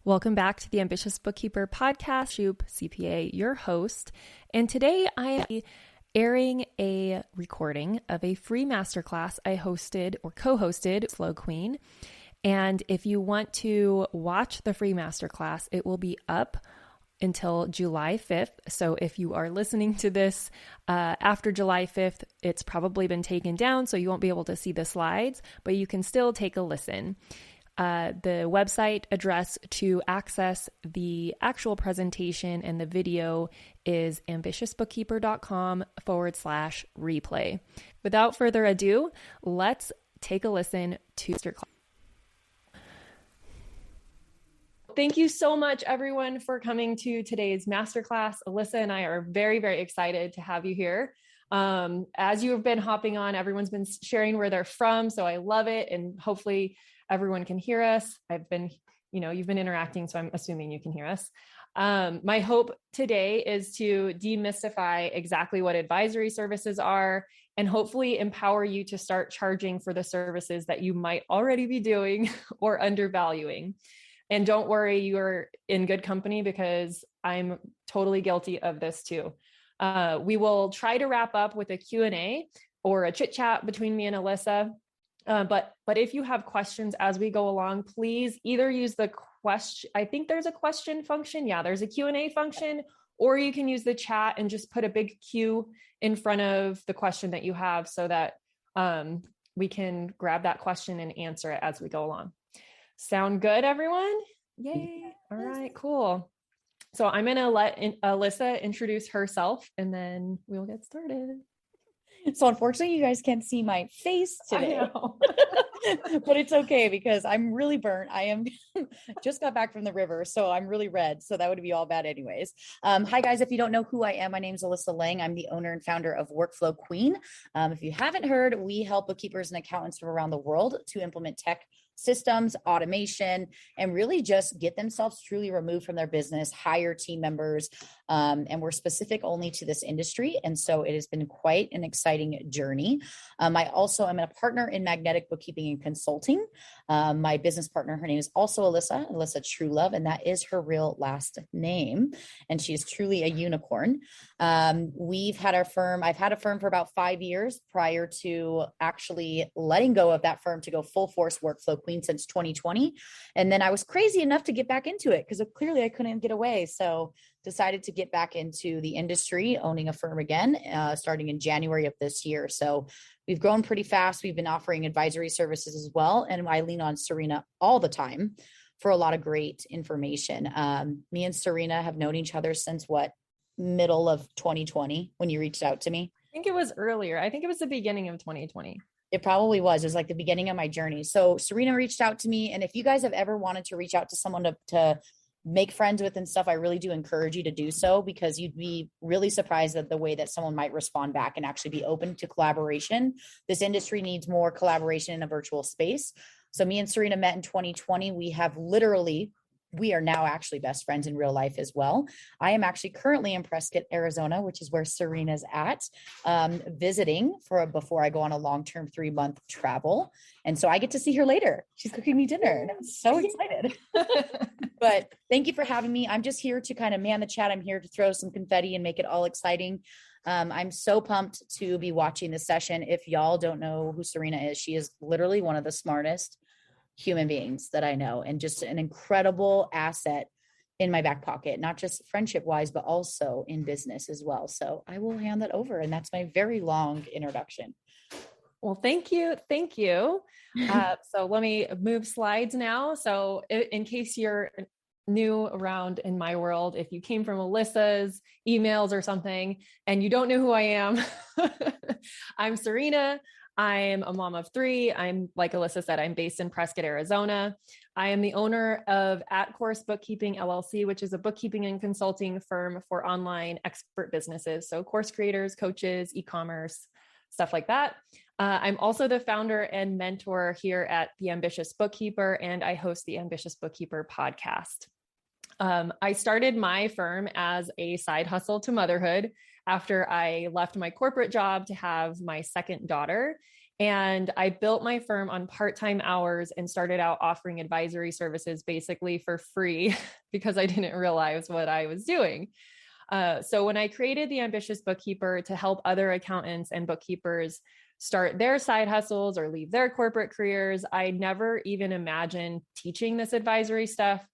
Welcome back to the Ambitious Bookkeeper podcast. Shoop CPA, your host. And today I am airing a recording of a free masterclass I hosted or co-hosted Slow Queen. And if you want to watch the free masterclass, it will be up until July 5th. So if you are listening to this after July 5th, it's probably been taken down, so you won't be able to see the slides, but you can still take a listen. The website address to access the actual presentation and the video is ambitiousbookkeeper.com/replay. Without further ado, let's take a listen to Masterclass. Thank you so much, everyone, for coming to today's masterclass. Alyssa and I are very, very excited to have you here. As you have been hopping on, everyone's been sharing where they're from, so I love it, and hopefully everyone can hear us. You've been interacting, so I'm assuming you can hear us. My hope today is to demystify exactly what advisory services are and hopefully empower you to start charging for the services that you might already be doing or undervaluing. And don't worry, you're in good company because I'm totally guilty of this too. We will try to wrap up with a Q&A or a chit chat between me and Alyssa. But if you have questions as we go along, please either use the question. I think there's a question function. Yeah, there's a Q&A function, or you can use the chat and just put a big Q in front of the question that you have so that we can grab that question and answer it as we go along. Sound good, everyone? Yay. All right, cool. So I'm going to let Alyssa introduce herself and then we'll get started. So unfortunately, you guys can't see my face today, but it's okay because I'm really burnt. I am just got back from the river, so I'm really red. So that would be all bad anyways. Hi guys. If you don't know who I am, my name is Alyssa Lang. I'm the owner and founder of Workflow Queen. If you haven't heard, we help bookkeepers and accountants from around the world to implement tech systems, automation, and really just get themselves truly removed from their business, hire team members. And we're specific only to this industry. And so it has been quite an exciting journey. I also am a partner in Magnetic Bookkeeping and Consulting. My business partner, her name is also Alyssa Truelove, and that is her real last name. And she is truly a unicorn. I've had a firm for about 5 years prior to actually letting go of that firm to go full force Workflow Queen since 2020. And then I was crazy enough to get back into it because clearly I couldn't get away. So decided to get back into the industry, owning a firm again, starting in January of this year. So we've grown pretty fast. We've been offering advisory services as well. And I lean on Serena all the time for a lot of great information. Me and Serena have known each other since middle of 2020 when you reached out to me? I think it was earlier. I think it was the beginning of 2020. It probably was. It was like the beginning of my journey. So Serena reached out to me. And if you guys have ever wanted to reach out to someone to make friends with and stuff, I really do encourage you to do so because you'd be really surprised at the way that someone might respond back and actually be open to collaboration. This industry needs more collaboration in a virtual space. So me and Serena met in 2020. We are now actually best friends in real life as well. I am actually currently in Prescott, Arizona, which is where Serena's at, visiting before I go on a long-term 3-month travel. And so I get to see her later. She's cooking me dinner and I'm so excited. But thank you for having me. I'm just here to kind of man the chat. I'm here to throw some confetti and make it all exciting. I'm so pumped to be watching this session. If y'all don't know who Serena is, she is literally one of the smartest human beings that I know and just an incredible asset in my back pocket, not just friendship wise, but also in business as well. So I will hand that over. And that's my very long introduction. Well, thank you. Thank you. So let me move slides now. So in case you're new around in my world, if you came from Alyssa's emails or something and you don't know who I am, I'm Serena. I'm a mom of 3. I'm, like Alyssa said, I'm based in Prescott, Arizona. I am the owner of At Course Bookkeeping LLC, which is a bookkeeping and consulting firm for online expert businesses. So course creators, coaches, e-commerce, stuff like that. I'm also the founder and mentor here at The Ambitious Bookkeeper, and I host the Ambitious Bookkeeper podcast. I started my firm as a side hustle to motherhood after I left my corporate job to have my second daughter. And I built my firm on part-time hours and started out offering advisory services basically for free because I didn't realize what I was doing. So when I created the Ambitious Bookkeeper to help other accountants and bookkeepers start their side hustles or leave their corporate careers, I never even imagined teaching this advisory stuff.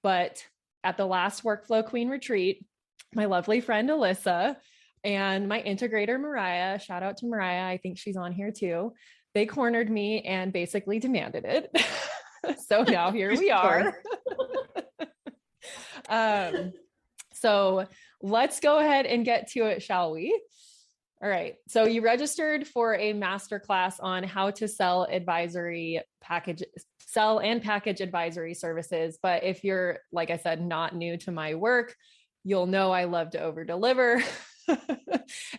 But at the last Workflow Queen retreat, my lovely friend Alyssa and my integrator, Mariah, shout out to Mariah, I think she's on here too, they cornered me and basically demanded it. So now here we are. So let's go ahead and get to it, shall we? All right. So you registered for a masterclass on how to sell and package advisory services. But if you're, like I said, not new to my work, you'll know I love to over deliver.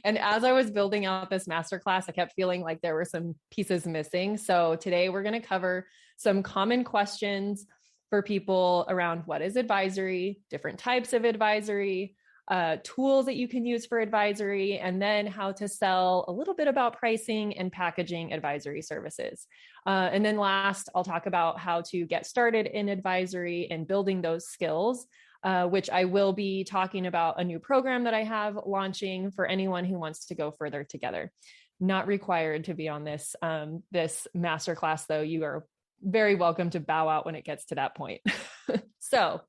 And as I was building out this masterclass, I kept feeling like there were some pieces missing. So today we're going to cover some common questions for people around what is advisory, different types of advisory, tools that you can use for advisory, and then how to sell, a little bit about pricing and packaging advisory services. And then last, I'll talk about how to get started in advisory and building those skills, which I will be talking about a new program that I have launching for anyone who wants to go further together. Not required to be on this masterclass, though. You are very welcome to bow out when it gets to that point. So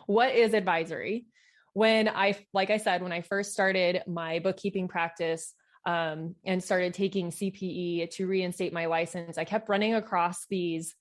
what is advisory? Like I said, when I first started my bookkeeping practice and started taking CPE to reinstate my license, I kept running across these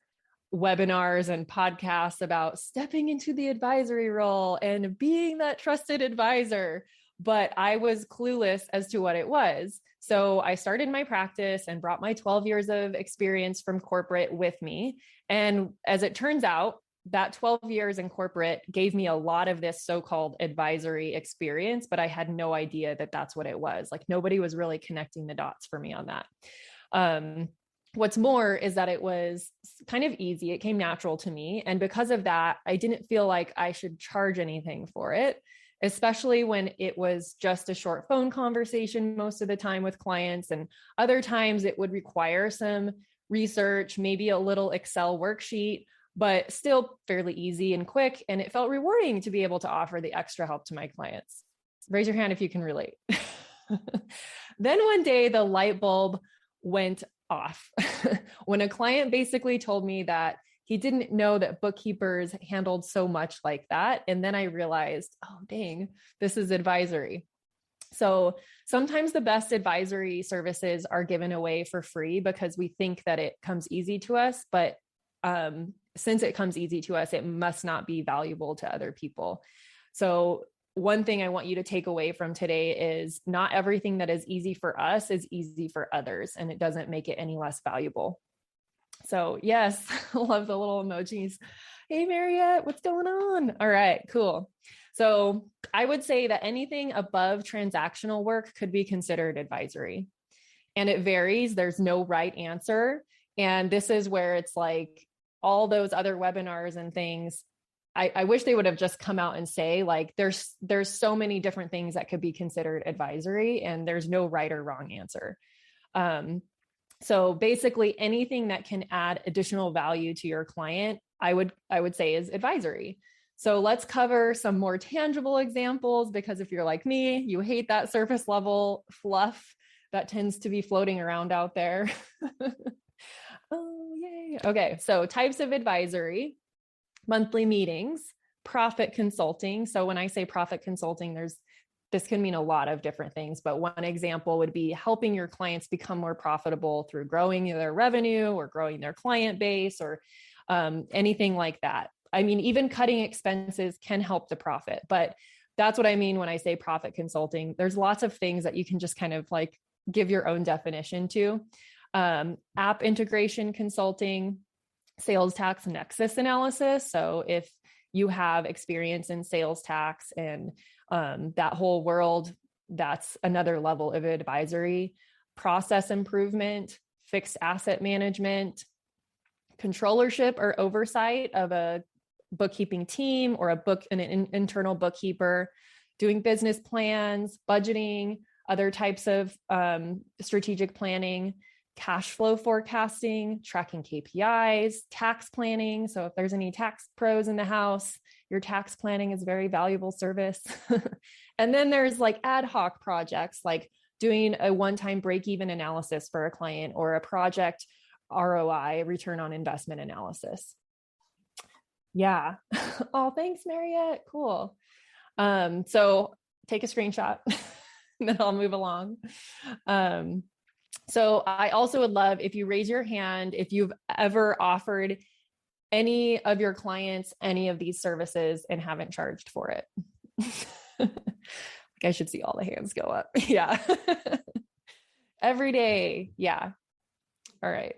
webinars and podcasts about stepping into the advisory role and being that trusted advisor, but I was clueless as to what it was. So I started my practice and brought my 12 years of experience from corporate with me. And as it turns out, that 12 years in corporate gave me a lot of this so-called advisory experience, but I had no idea that that's what it was. Like nobody was really connecting the dots for me on that. What's more is that it was kind of easy. It came natural to me. And because of that, I didn't feel like I should charge anything for it, especially when it was just a short phone conversation most of the time with clients. And other times it would require some research, maybe a little Excel worksheet, but still fairly easy and quick. And it felt rewarding to be able to offer the extra help to my clients. Raise your hand if you can relate. Then one day the light bulb went off when a client basically told me that he didn't know that bookkeepers handled so much like that. And then I realized, oh, dang, this is advisory. So sometimes the best advisory services are given away for free because we think that it comes easy to us. But since it comes easy to us, it must not be valuable to other people. So one thing I want you to take away from today is not everything that is easy for us is easy for others, and it doesn't make it any less valuable. So yes, I love the little emojis. Hey, Mariette, what's going on? All right, cool. So I would say that anything above transactional work could be considered advisory, and it varies. There's no right answer. And this is where it's like all those other webinars and things, I wish they would have just come out and say like, there's so many different things that could be considered advisory and there's no right or wrong answer. So basically anything that can add additional value to your client, I would say is advisory. So let's cover some more tangible examples, because if you're like me, you hate that surface level fluff that tends to be floating around out there. Oh, yay. Okay. So types of advisory: monthly meetings, profit consulting. So when I say profit consulting, this can mean a lot of different things, but one example would be helping your clients become more profitable through growing their revenue or growing their client base or anything like that. I mean, even cutting expenses can help the profit, but that's what I mean when I say profit consulting. There's lots of things that you can just kind of like give your own definition to. App integration consulting, sales tax nexus analysis. So if you have experience in sales tax and that whole world, that's another level of advisory. Process improvement, fixed asset management, controllership or oversight of a bookkeeping team or an internal bookkeeper, doing business plans, budgeting, other types of strategic planning, cash flow forecasting, tracking KPIs, tax planning. So if there's any tax pros in the house, your tax planning is a very valuable service. And then there's like ad hoc projects, like doing a one-time break-even analysis for a client, or a project ROI, return on investment analysis. Yeah. Oh, thanks, Mariette. Cool. So take a screenshot and then I'll move along. So I also would love if you raise your hand if you've ever offered any of your clients any of these services and haven't charged for it. I should see all the hands go up. Yeah. Every day. Yeah. All right.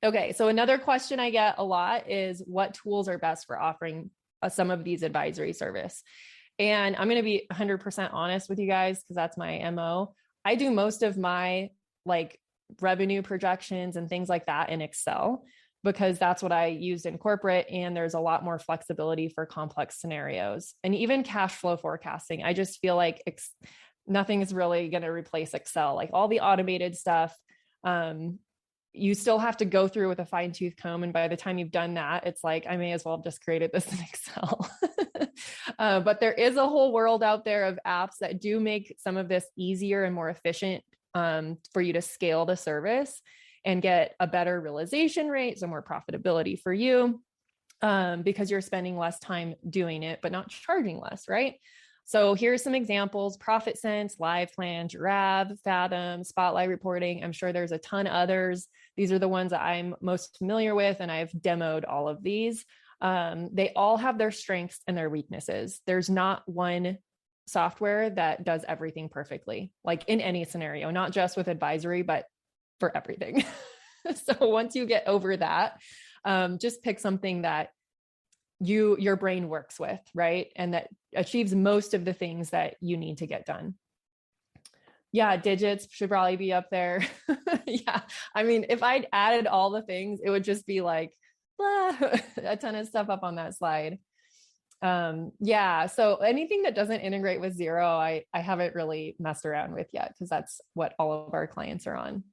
Okay. So another question I get a lot is what tools are best for offering some of these advisory service? And I'm going to be 100% honest with you guys, because that's my MO. I do most of my like revenue projections and things like that in Excel, because that's what I used in corporate. And there's a lot more flexibility for complex scenarios, and even cash flow forecasting. I just feel like nothing is really going to replace Excel. Like all the automated stuff, you still have to go through with a fine tooth comb. And by the time you've done that, it's like, I may as well have just created this in Excel. But there is a whole world out there of apps that do make some of this easier and more efficient for you to scale the service and get a better realization rate, so more profitability for you, because you're spending less time doing it, but not charging less, right? So here's some examples: Profit Sense, Live Plan, Giraffe, Fathom, Spotlight Reporting. I'm sure there's a ton others. These are the ones that I'm most familiar with, and I've demoed all of these. They all have their strengths and their weaknesses. There's not one software that does everything perfectly, like in any scenario, not just with advisory, but for everything. So once you get over that, just pick something that your brain works with, right? And that achieves most of the things that you need to get done. Yeah, digits should probably be up there. Yeah. I mean, if I'd added all the things, it would just be like blah, a ton of stuff up on that slide. Yeah. So anything that doesn't integrate with Xero, I haven't really messed around with yet, because that's what all of our clients are on.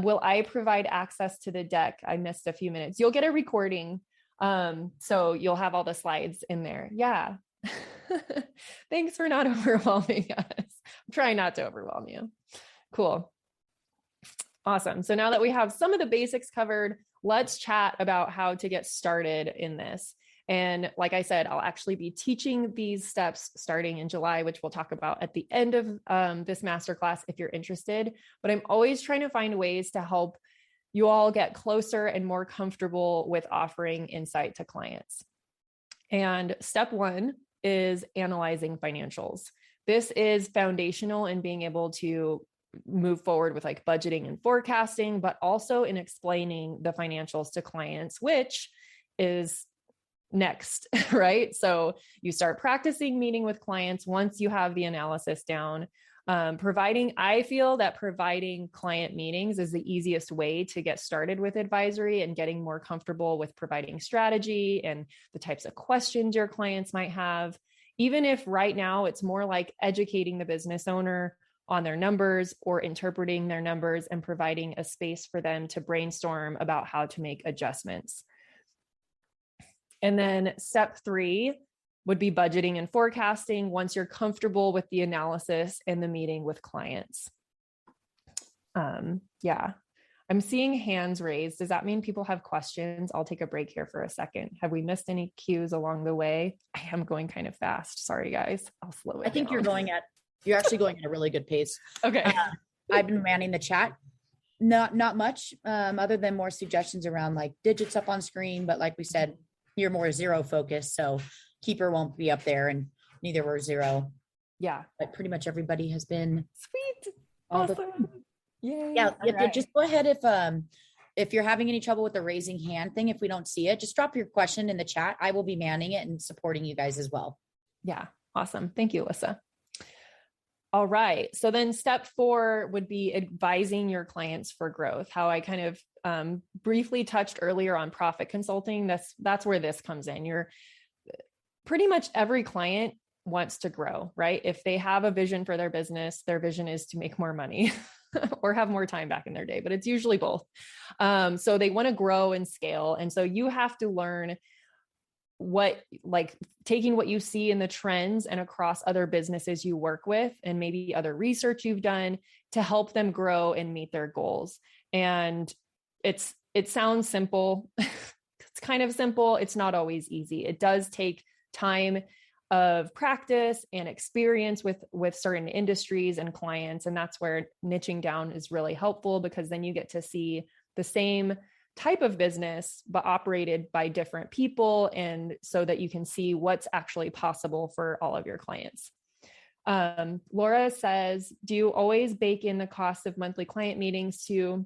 Will I provide access to the deck? I missed a few minutes. You'll get a recording. So you'll have all the slides in there. Yeah. Thanks for not overwhelming us. I'm trying not to overwhelm you. Cool. Awesome. So now that we have some of the basics covered, let's chat about how to get started in this. And like I said, I'll actually be teaching these steps starting in July, which we'll talk about at the end of this masterclass if you're interested. But I'm always trying to find ways to help you all get closer and more comfortable with offering insight to clients. And step one is analyzing financials. This is foundational in being able to move forward with like budgeting and forecasting, but also in explaining the financials to clients, which is next, right? So you start practicing meeting with clients once you have the analysis down. I feel that providing client meetings is the easiest way to get started with advisory and getting more comfortable with providing strategy and the types of questions your clients might have. Even if right now it's more like educating the business owner on their numbers or interpreting their numbers and providing a space for them to brainstorm about how to make adjustments. And then step 3 would be budgeting and forecasting once you're comfortable with the analysis and the meeting with clients. Yeah, I'm seeing hands raised. Does that mean people have questions? I'll take a break here for a second. Have we missed any cues along the way? I am going kind of fast. Sorry, guys. I'll slow it down. I think you're actually going at a really good pace. Okay. I've been manning the chat. Not much, other than more suggestions around like digits up on screen. But like we said, you're more Xero focused. So Keeper won't be up there, and neither were Xero. Yeah. But pretty much everybody has been sweet. Awesome. Yay. Yeah. Right. Just go ahead. If you're having any trouble with the raising hand thing, if we don't see it, just drop your question in the chat. I will be manning it and supporting you guys as well. Yeah. Awesome. Thank you, Alyssa. All right. So then step 4 would be advising your clients for growth. How I kind of briefly touched earlier on profit consulting. That's where this comes in. You're pretty much every client wants to grow, right? If they have a vision for their business, their vision is to make more money. or have more time back in their day, but it's usually both. So they want to grow and scale. And so you have to learn taking what you see in the trends and across other businesses you work with, and maybe other research you've done to help them grow and meet their goals. And it sounds simple. It's kind of simple. It's not always easy. It does take time of practice and experience with certain industries and clients. And that's where niching down is really helpful, because then you get to see the same type of business, but operated by different people. And so that you can see what's actually possible for all of your clients. Laura says, do you always bake in the cost of monthly client meetings to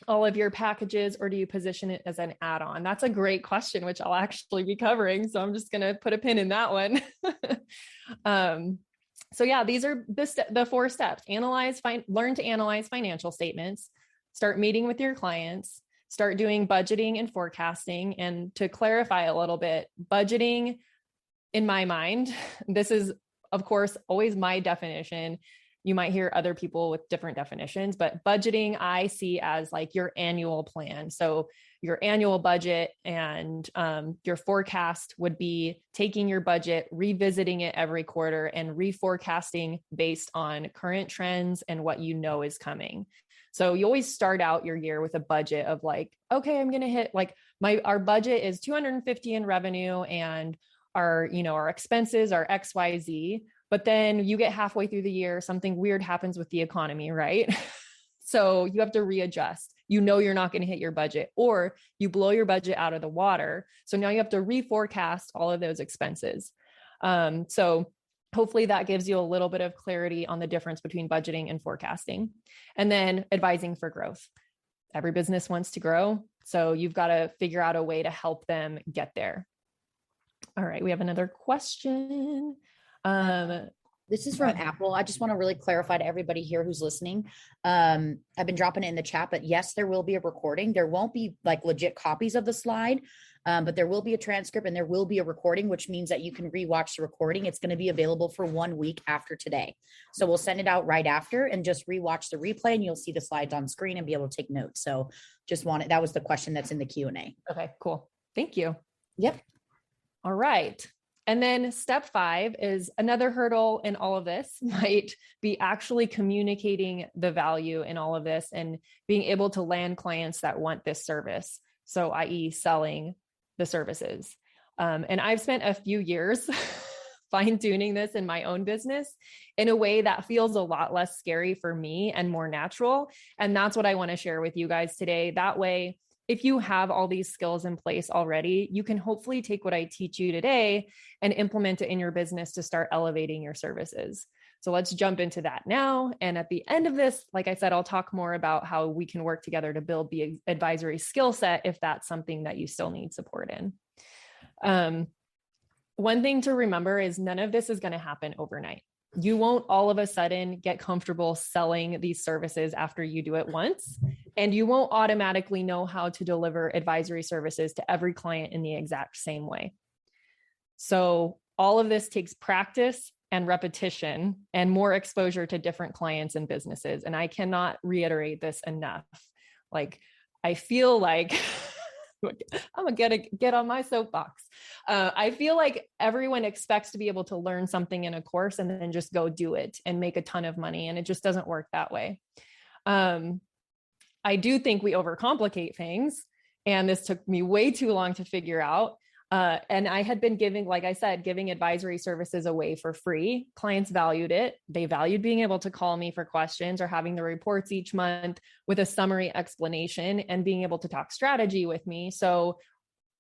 all of your packages, or do you position it as an add-on? That's a great question, which I'll actually be covering. So I'm just going to put a pin in that one. So yeah, these are the 4 steps. Learn to analyze financial statements, start meeting with your clients, start doing budgeting and forecasting. And to clarify a little bit, budgeting, in my mind, this is, of course, always my definition. You might hear other people with different definitions, but budgeting I see as like your annual plan. So your annual budget, and your forecast would be taking your budget, revisiting it every quarter, and reforecasting based on current trends and what you know is coming. So you always start out your year with a budget of like, okay, I'm going to hit our budget is 250 in revenue, and our expenses are XYZ. But then you get halfway through the year, something weird happens with the economy, right? So you have to readjust. You're not going to hit your budget, or you blow your budget out of the water. So now you have to reforecast all of those expenses. So hopefully that gives you a little bit of clarity on the difference between budgeting and forecasting. And then advising for growth. Every business wants to grow. So you've got to figure out a way to help them get there. All right, we have another question. This is from Apple. I just want to really clarify to everybody here who's listening. I've been dropping it in the chat, but yes, there will be a recording. There won't be like legit copies of the slide, but there will be a transcript and there will be a recording, which means that you can rewatch the recording. It's going to be available for 1 week after today. So we'll send it out right after, and just rewatch the replay, and you'll see the slides on screen and be able to take notes. So that was the question that's in the Q&A. Okay, cool. Thank you. Yep. All right. And then step 5 is another hurdle in all of this, might be actually communicating the value in all of this and being able to land clients that want this service. So, i.e. selling the services. And I've spent a few years fine tuning this in my own business in a way that feels a lot less scary for me and more natural. And that's what I want to share with you guys today. That way, if you have all these skills in place already, you can hopefully take what I teach you today and implement it in your business to start elevating your services. So let's jump into that now. And at the end of this, like I said, I'll talk more about how we can work together to build the advisory skill set if that's something that you still need support in. One thing to remember is none of this is going to happen overnight. You won't all of a sudden get comfortable selling these services after you do it once, and you won't automatically know how to deliver advisory services to every client in the exact same way. So all of this takes practice and repetition and more exposure to different clients and businesses. And I cannot reiterate this enough. I feel like I'm going to get on my soapbox. I feel like everyone expects to be able to learn something in a course and then just go do it and make a ton of money. And it just doesn't work that way. I do think we overcomplicate things. And this took me way too long to figure out. And I had been giving advisory services away for free. Clients valued it. They valued being able to call me for questions or having the reports each month with a summary explanation and being able to talk strategy with me. So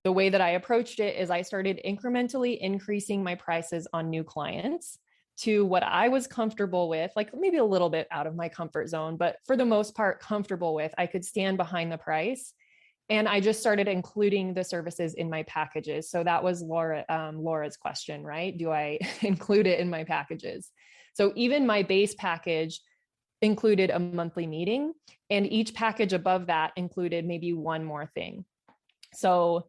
the way that I approached it is I started incrementally increasing my prices on new clients to what I was comfortable with, like maybe a little bit out of my comfort zone, but for the most part, comfortable with. I could stand behind the price. And I just started including the services in my packages. So that was Laura's question, right? Do I include it in my packages? So even my base package included a monthly meeting, and each package above that included maybe one more thing. So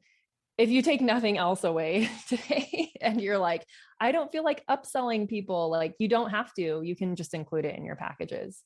if you take nothing else away today and you're like, I don't feel like upselling people, like you don't have to, you can just include it in your packages.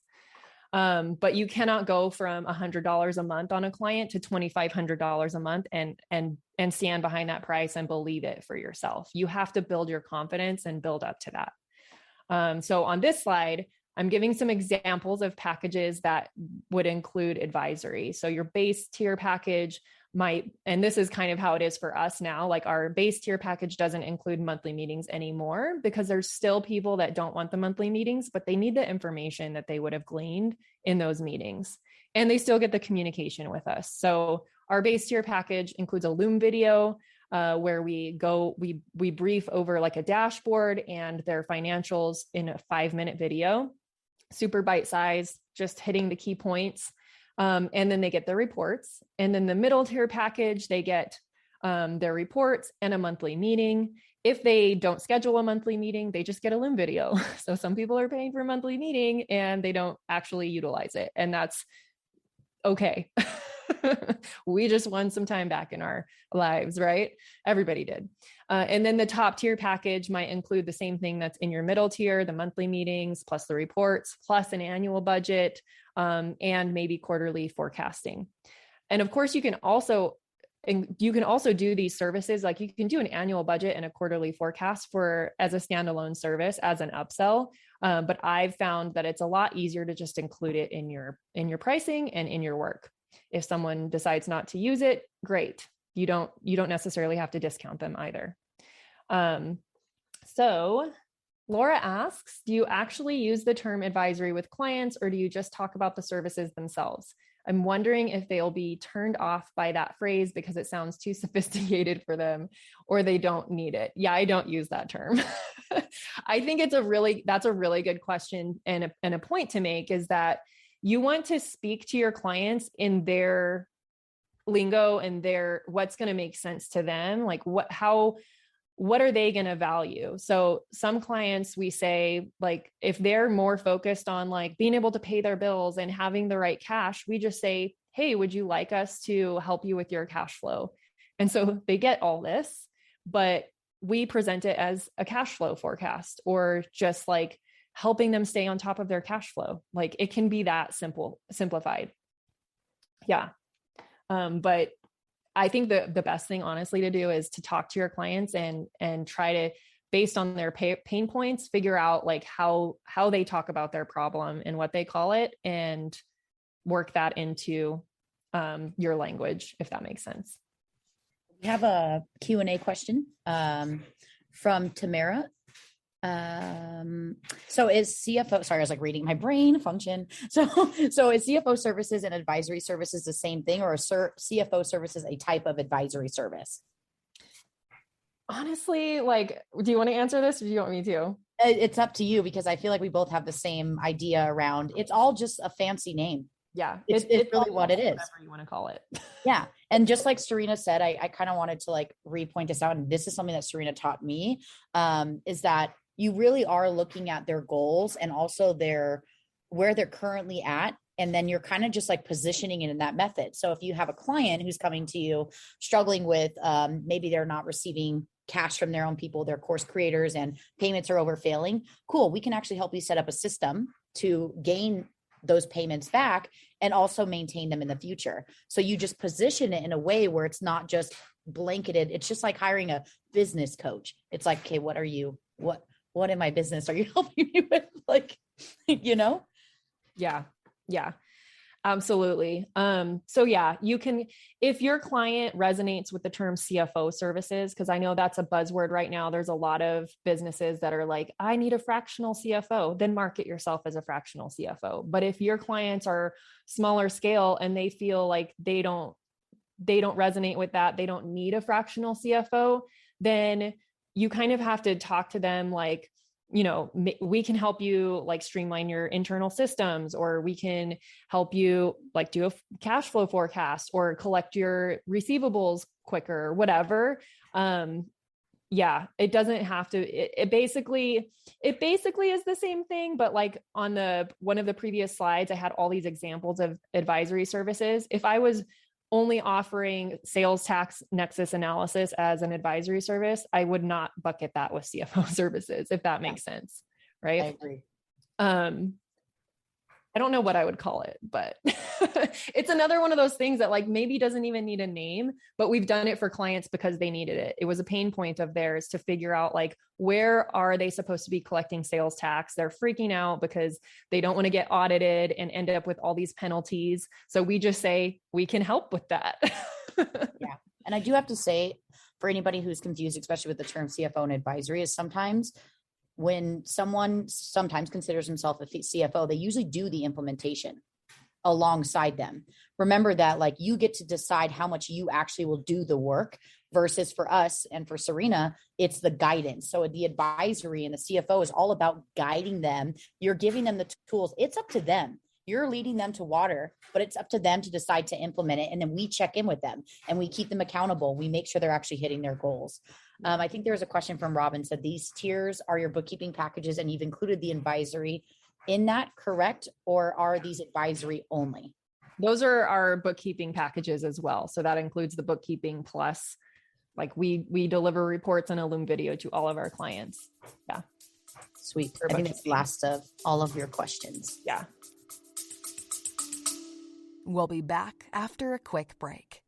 But you cannot go from $100 a month on a client to $2,500 a month and stand behind that price and believe it for yourself. You have to build your confidence and build up to that. So on this slide, I'm giving some examples of packages that would include advisory. So your base tier package might, and this is kind of how it is for us now, like our base tier package doesn't include monthly meetings anymore because there's still people that don't want the monthly meetings, but they need the information that they would have gleaned in those meetings. And they still get the communication with us. So our base tier package includes a Loom video where we brief over like a dashboard and their financials in a 5-minute video, super bite-sized, just hitting the key points. And then they get their reports. And then the middle tier package, they get their reports and a monthly meeting. If they don't schedule a monthly meeting, they just get a Loom video. So some people are paying for a monthly meeting and they don't actually utilize it. And that's okay. We just won some time back in our lives, right? Everybody did. And then the top tier package might include the same thing that's in your middle tier, the monthly meetings, plus the reports, plus an annual budget, and maybe quarterly forecasting. And of course, you can also do these services. Like you can do an annual budget and a quarterly forecast as a standalone service, as an upsell. But I've found that it's a lot easier to just include it in your pricing and in your work. If someone decides not to use it, great. You don't necessarily have to discount them either. So Laura asks, do you actually use the term advisory with clients, or do you just talk about the services themselves? I'm wondering if they'll be turned off by that phrase because it sounds too sophisticated for them, or they don't need it. Yeah, I don't use that term. I think that's a really good question, and a point to make is that you want to speak to your clients in their lingo and what's going to make sense to them. Like what are they going to value? So some clients, we say, like, if they're more focused on like being able to pay their bills and having the right cash, we just say, hey, would you like us to help you with your cash flow? And so they get all this, but we present it as a cash flow forecast, or just like helping them stay on top of their cash flow. Like it can be that simplified. Yeah. But I think the best thing, honestly, to do is to talk to your clients and try to, based on their pain points, figure out like how they talk about their problem and what they call it, and work that into your language, if that makes sense. We have a Q&A question from Tamara. So is CFO, sorry, I was like reading my brain function. So is CFO services and advisory services the same thing, or is CFO services a type of advisory service? Honestly, like, do you want to answer this, or do you want me to? It's up to you, because I feel like we both have the same idea around, it's all just a fancy name. Yeah. It's really what it is. Whatever you want to call it. Yeah. And just like Serena said, I kind of wanted to like repoint this out. And this is something that Serena taught me, is that you really are looking at their goals and also where they're currently at. And then you're kind of just like positioning it in that method. So if you have a client who's coming to you struggling with, maybe they're not receiving cash from their own people, their course creators, and payments are overfailing, cool. We can actually help you set up a system to gain those payments back and also maintain them in the future. So you just position it in a way where it's not just blanketed. It's just like hiring a business coach. It's like, okay, what in my business are you helping me with? Like, Yeah, absolutely. So yeah, you can, if your client resonates with the term CFO services, because I know that's a buzzword right now. There's a lot of businesses that are like, I need a fractional CFO, then market yourself as a fractional CFO. But if your clients are smaller scale and they feel like they don't resonate with that, they don't need a fractional CFO, then you kind of have to talk to them like, we can help you like streamline your internal systems, or we can help you like do a cash flow forecast or collect your receivables quicker, or whatever. Yeah, it doesn't have to, it basically is the same thing, but like on one of the previous slides, I had all these examples of advisory services. If I was only offering sales tax nexus analysis as an advisory service, I would not bucket that with CFO services, if that makes sense. Right. I agree. I don't know what I would call it, but it's another one of those things that like maybe doesn't even need a name, but we've done it for clients because they needed it. It was a pain point of theirs to figure out like, where are they supposed to be collecting sales tax? They're freaking out because they don't want to get audited and end up with all these penalties. So we just say, we can help with that. Yeah. And I do have to say, for anybody who's confused, especially with the term CFO and advisory, is sometimes when someone sometimes considers himself a CFO, they usually do the implementation alongside them. Remember that like you get to decide how much you actually will do the work versus for us and for Serena, it's the guidance. So the advisory and the CFO is all about guiding them. You're giving them the tools. It's up to them. You're leading them to water, but it's up to them to decide to implement it. And then we check in with them and we keep them accountable. We make sure they're actually hitting their goals. I think there was a question from Robin said, these tiers are your bookkeeping packages and you've included the advisory in that, correct? Or are these advisory only? Those are our bookkeeping packages as well. So that includes the bookkeeping plus like we deliver reports and a Loom video to all of our clients. Yeah. Sweet. I think that's the last of all of your questions. Yeah. We'll be back after a quick break.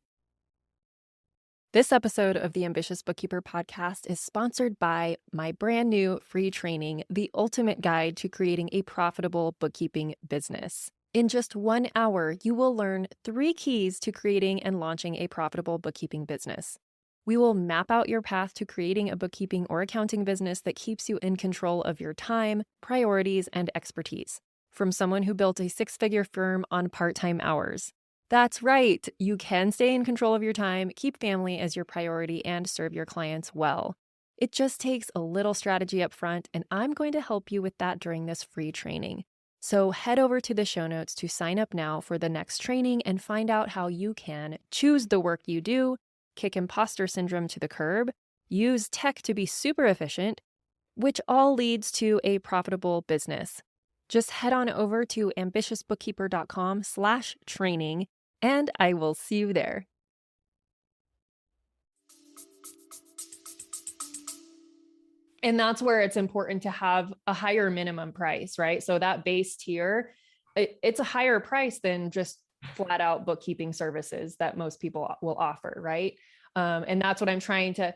This episode of the Ambitious Bookkeeper podcast is sponsored by my brand new free training, The Ultimate Guide to Creating a Profitable Bookkeeping Business. In just 1 hour, you will learn 3 keys to creating and launching a profitable bookkeeping business. We will map out your path to creating a bookkeeping or accounting business that keeps you in control of your time, priorities, and expertise. From someone who built a 6-figure firm on part-time hours. That's right. You can stay in control of your time, keep family as your priority, and serve your clients well. It just takes a little strategy up front, and I'm going to help you with that during this free training. So head over to the show notes to sign up now for the next training and find out how you can choose the work you do, kick imposter syndrome to the curb, use tech to be super efficient, which all leads to a profitable business. Just head on over to ambitiousbookkeeper.com/training, and I will see you there. And that's where it's important to have a higher minimum price, right? So that base tier, it's a higher price than just flat out bookkeeping services that most people will offer, right? And that's what I'm trying to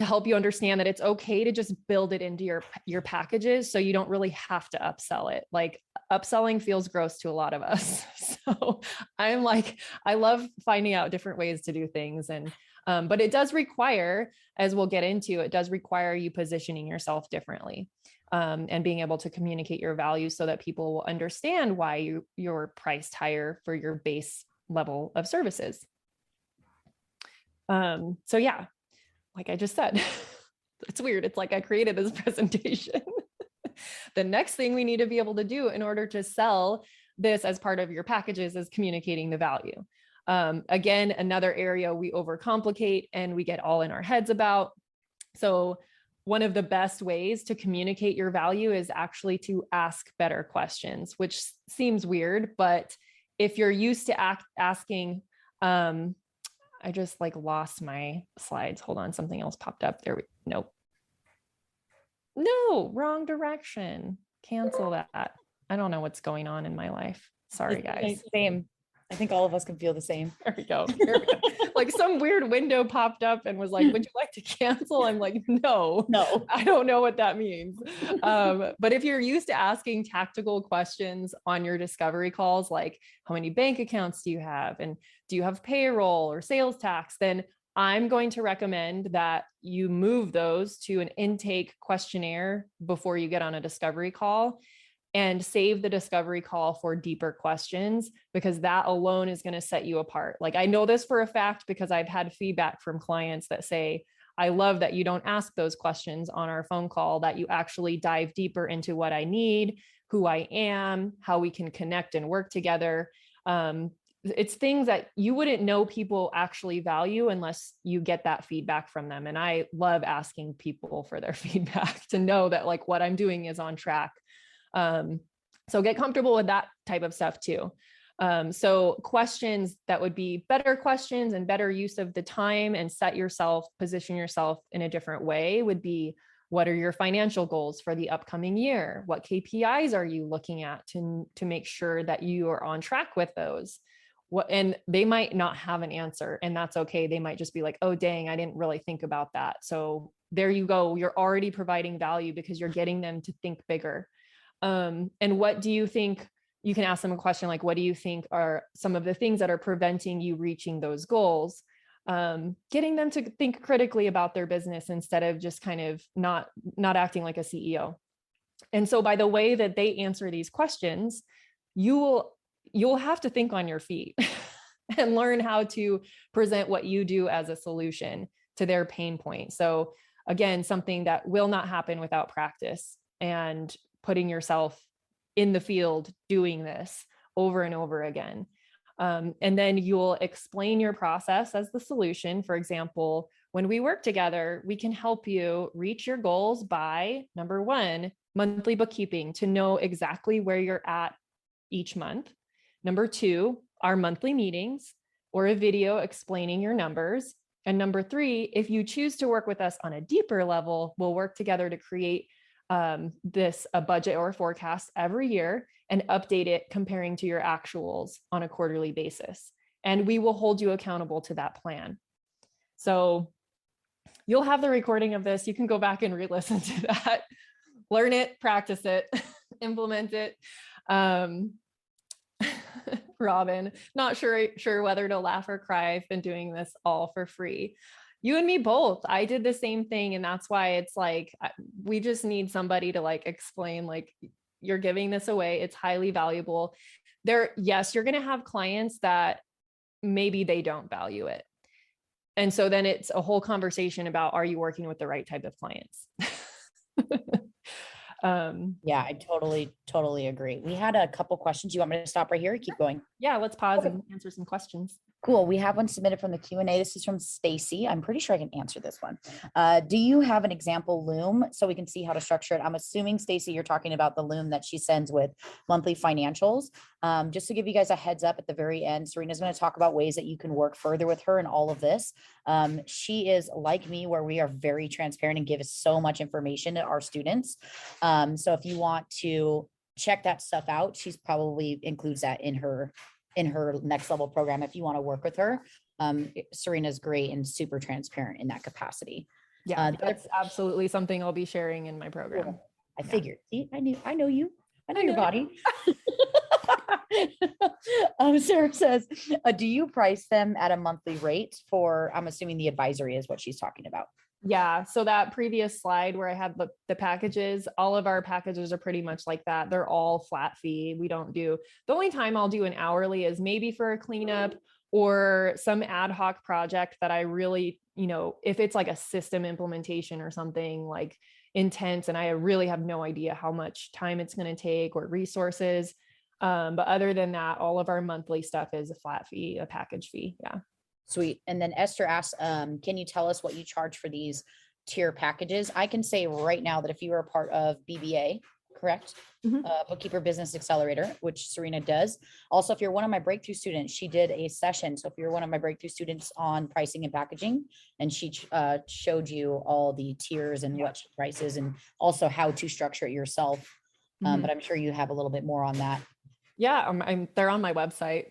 help you understand, that it's okay to just build it into your packages. So you don't really have to upsell it. Like upselling feels gross to a lot of us. So I'm like, I love finding out different ways to do things. And, but it does require, as we'll get into, it does require you positioning yourself differently, and being able to communicate your value so that people will understand why you're priced higher for your base level of services. So yeah, like I just said, it's weird. It's like I created this presentation. The next thing we need to be able to do in order to sell this as part of your packages is communicating the value. Again, another area we overcomplicate and we get all in our heads about. So one of the best ways to communicate your value is actually to ask better questions, which seems weird, but if you're used to asking, I just like lost my slides. Hold on. Something else popped up there. Nope. No, wrong direction. Cancel that. I don't know what's going on in my life. Sorry, guys. Same. I think all of us can feel the same. There we go. There we go. Like some weird window popped up and was like, would you like to cancel? I'm like, no, I don't know what that means. But if you're used to asking tactical questions on your discovery calls, like how many bank accounts do you have? And do you have payroll or sales tax? Then I'm going to recommend that you move those to an intake questionnaire before you get on a discovery call, and save the discovery call for deeper questions, because that alone is going to set you apart. Like I know this for a fact because I've had feedback from clients that say, I love that you don't ask those questions on our phone call, that you actually dive deeper into what I need, who I am, how we can connect and work together. It's things that you wouldn't know people actually value unless you get that feedback from them. And I love asking people for their feedback to know that like what I'm doing is on track. So get comfortable with that type of stuff too. So questions that would be better questions and better use of the time and position yourself in a different way would be, What are your financial goals for the upcoming year? What KPIs are you looking at to make sure that you are on track with those? And they might not have an answer, and that's okay. They might just be like, oh, dang, I didn't really think about that. So there you go. You're already providing value because you're getting them to think bigger. And what do you think? You can ask them a question like, what do you think are some of the things that are preventing you reaching those goals? Getting them to think critically about their business instead of just kind of not acting like a CEO. And so by the way that they answer these questions, you'll have to think on your feet and learn how to present what you do as a solution to their pain point. So again, something that will not happen without practice and putting yourself in the field doing this over and over again. And then you'll explain your process as the solution. For example, when we work together, we can help you reach your goals by, number one, monthly bookkeeping to know exactly where you're at each month. Number two, our monthly meetings or a video explaining your numbers. And number three, if you choose to work with us on a deeper level, we'll work together to create a budget or forecast every year and update it comparing to your actuals on a quarterly basis. And we will hold you accountable to that plan. So you'll have the recording of this. You can go back and re-listen to that, learn it, practice it, implement it. Robin, not sure whether to laugh or cry. I've been doing this all for free. You and me both. I did the same thing. And that's why it's like, we just need somebody to like explain, like, you're giving this away. It's highly valuable. Yes, you're going to have clients that maybe they don't value it. And so then it's a whole conversation about, are you working with the right type of clients? Yeah, I totally agree. We had a couple questions. You want me to stop right here or keep going? Yeah, let's pause and answer some questions. Cool. We have one submitted from the Q&A. This is from Stacy. I'm pretty sure I can answer this one. Do you have an example loom so we can see how to structure it? I'm assuming, Stacy, you're talking about the loom that she sends with monthly financials. Just to give you guys a heads up at the very end, Serena's going to talk about ways that you can work further with her in all of this. She is like me, where we are very transparent and give so much information to our students. So if you want to check that stuff out, she's probably includes that in her next level program. If you want to work with her, Serena's great and super transparent in that capacity. Yeah, that's absolutely something I'll be sharing in my program. I figured. See, I know you. I know your body. Sarah says, do you price them at a monthly rate for, I'm assuming the advisory is what she's talking about. Yeah. So that previous slide where I had the packages, all of our packages are pretty much like that. They're all flat fee. The only time I'll do an hourly is maybe for a cleanup or some ad hoc project that I really, if it's like a system implementation or something like intense and I really have no idea how much time it's going to take or resources. But other than that, all of our monthly stuff is a flat fee, a package fee. Yeah. Sweet. And then Esther asks, can you tell us what you charge for these tier packages? I can say right now that if you are a part of BBA, correct? Mm-hmm. Bookkeeper Business Accelerator, which Serena does. Also, if you're one of my breakthrough students, she did a session. So if you're one of my breakthrough students on pricing and packaging, and she showed you all the tiers and what she prices and also how to structure it yourself. Mm-hmm. But I'm sure you have a little bit more on that. Yeah, they're on my website.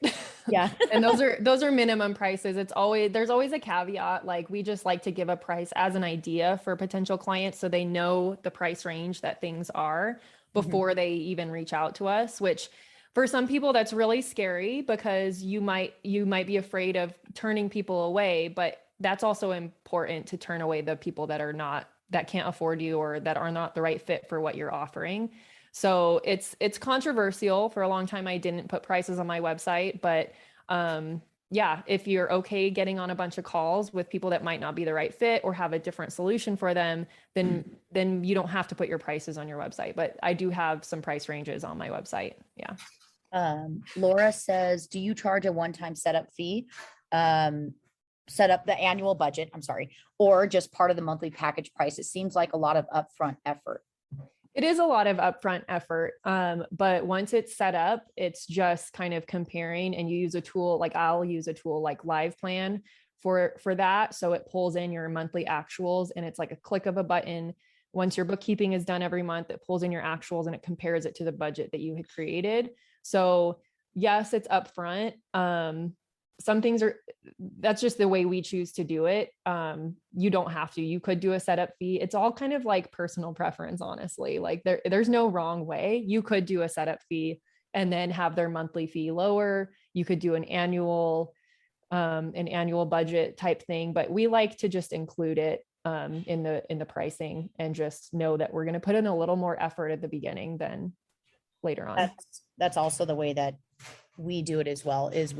Yeah. And those are minimum prices. There's always a caveat. Like we just like to give a price as an idea for potential clients so they know the price range that things are before they even reach out to us, which for some people that's really scary because you might be afraid of turning people away, but that's also important to turn away the people that can't afford you or that are not the right fit for what you're offering. So it's controversial. For a long time, I didn't put prices on my website, but if you're okay getting on a bunch of calls with people that might not be the right fit or have a different solution for them, then you don't have to put your prices on your website. But I do have some price ranges on my website. Yeah. Laura says, do you charge a one-time setup fee? Set up the annual budget, or just part of the monthly package price? It seems like a lot of upfront effort. It is a lot of upfront effort. But once it's set up, it's just kind of comparing, and you use a tool, like I'll use a tool like LivePlan for that. So it pulls in your monthly actuals and it's like a click of a button Once your bookkeeping is done every month, it pulls in your actuals and it compares it to the budget that you had created. So yes, it's upfront. Some things that's just the way we choose to do it. You don't have to. You could do a setup fee. It's all kind of like personal preference, honestly. Like there's no wrong way. You could do a setup fee and then have their monthly fee lower. You could do an annual budget type thing, but we like to just include it in the pricing and just know that we're going to put in a little more effort at the beginning than later on. That's also the way that we do it as well, is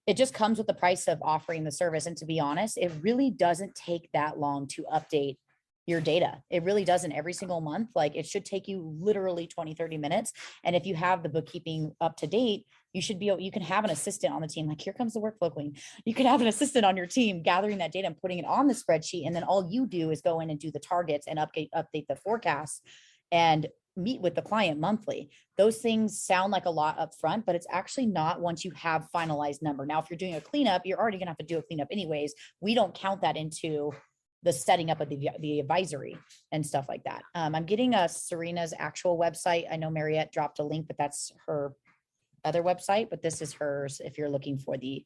it just comes with the price of offering the service. And to be honest, it really doesn't take that long to update your data. It really doesn't every single month. Like it should take you literally 20, 30 minutes. And if you have the bookkeeping up to date, you can have an assistant on the team. Like here comes the workflow queen. You can have an assistant on your team gathering that data and putting it on the spreadsheet. And then all you do is go in and do the targets and update the forecast and meet with the client monthly. Those things sound like a lot up front, but it's actually not once you have finalized number. Now, if you're doing a cleanup, you're already gonna have to do a cleanup anyways. We don't count that into the setting up of the advisory and stuff like that. I'm getting Serena's actual website. I know Mariette dropped a link, but that's her other website, but this is hers if you're looking for the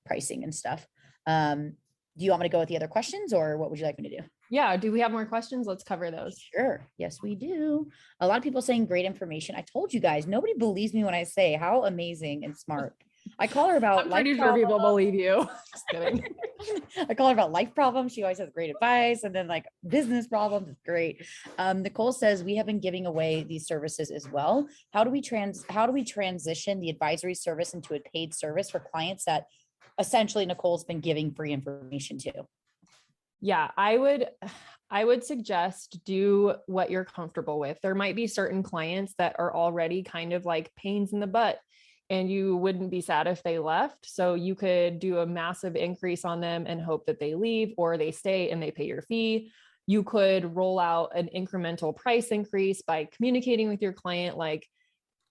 pricing and stuff. Do you want me to go with the other questions, or what would you like me to do? Yeah. Do we have more questions? Let's cover those. Sure. Yes, we do. A lot of people saying great information. I told you guys, nobody believes me when I say how amazing and smart. I call her about I'm pretty sure people believe you. Just kidding. I call her about life problems. She always has great advice. And then like business problems. It's great. Nicole says we have been giving away these services as well. How do we transition the advisory service into a paid service for clients that essentially Nicole's been giving free information to? Yeah, I would suggest do what you're comfortable with. There might be certain clients that are already kind of like pains in the butt, and you wouldn't be sad if they left. So you could do a massive increase on them and hope that they leave, or they stay and they pay your fee. You could roll out an incremental price increase by communicating with your client, like,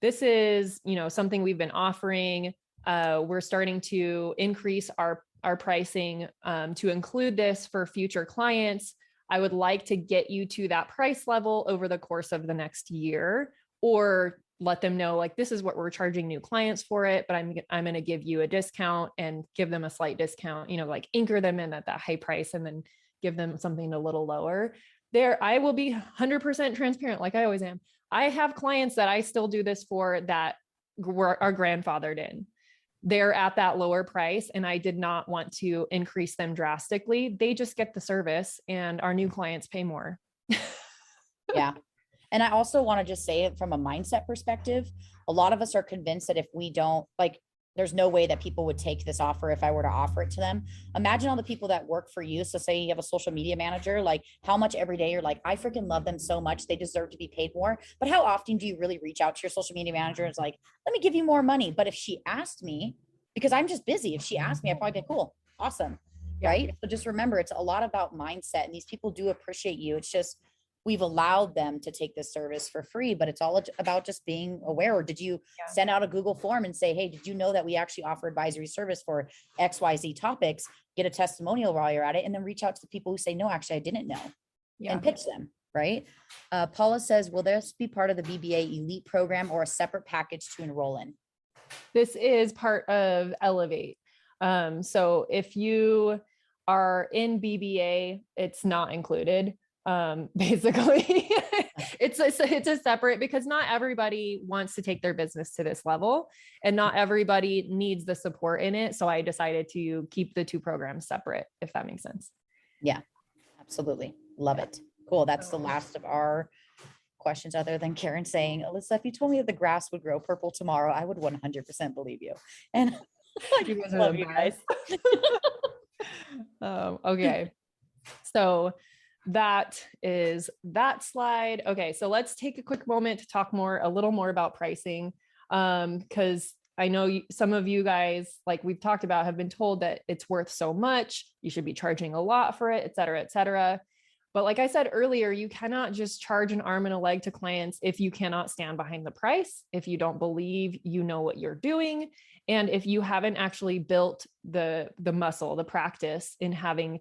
this is, something we've been offering. We're starting to increase our pricing to include this for future clients. I would like to get you to that price level over the course of the next year, or let them know, like, this is what we're charging new clients for it, but I'm going to give you a discount and give them a slight discount, like anchor them in at that high price and then give them something a little lower. There, I will be 100% transparent, like I always am. I have clients that I still do this for that are grandfathered in. They're at that lower price, and I did not want to increase them drastically. They just get the service, and our new clients pay more. Yeah. And I also want to just say it from a mindset perspective. A lot of us are convinced that if we don't, like, there's no way that people would take this offer if I were to offer it to them. Imagine all the people that work for you. So say you have a social media manager, like how much every day you're like, I freaking love them so much. They deserve to be paid more. But how often do you really reach out to your social media manager and it's like, let me give you more money? But if she asked me, because I'm just busy, if she asked me, I'd probably be cool. Awesome. Yeah. Right. So just remember, it's a lot about mindset, and these people do appreciate you. It's just, we've allowed them to take this service for free, but it's all about just being aware. Or did you send out a Google form and say, hey, did you know that we actually offer advisory service for XYZ topics? Get a testimonial while you're at it, and then reach out to the people who say, no, actually, I didn't know, and pitch them. Right. Paula says, will this be part of the BBA Elite program or a separate package to enroll in? This is part of Elevate. So if you are in BBA, it's not included. Basically it's a separate, because not everybody wants to take their business to this level, and not everybody needs the support in it. So I decided to keep the two programs separate, if that makes sense. Yeah, absolutely. Love it. Cool. That's the last of our questions, other than Karen saying, Alyssa, if you told me that the grass would grow purple tomorrow, I would 100% believe you. And you guys love you guys. Okay. So that is that slide. Okay. So let's take a quick moment to talk a little more about pricing. Because I know some of you guys, like we've talked about, have been told that it's worth so much, you should be charging a lot for it, et cetera, et cetera. But like I said earlier, you cannot just charge an arm and a leg to clients if you cannot stand behind the price, if you don't believe you know what you're doing, and if you haven't actually built the muscle, the practice in having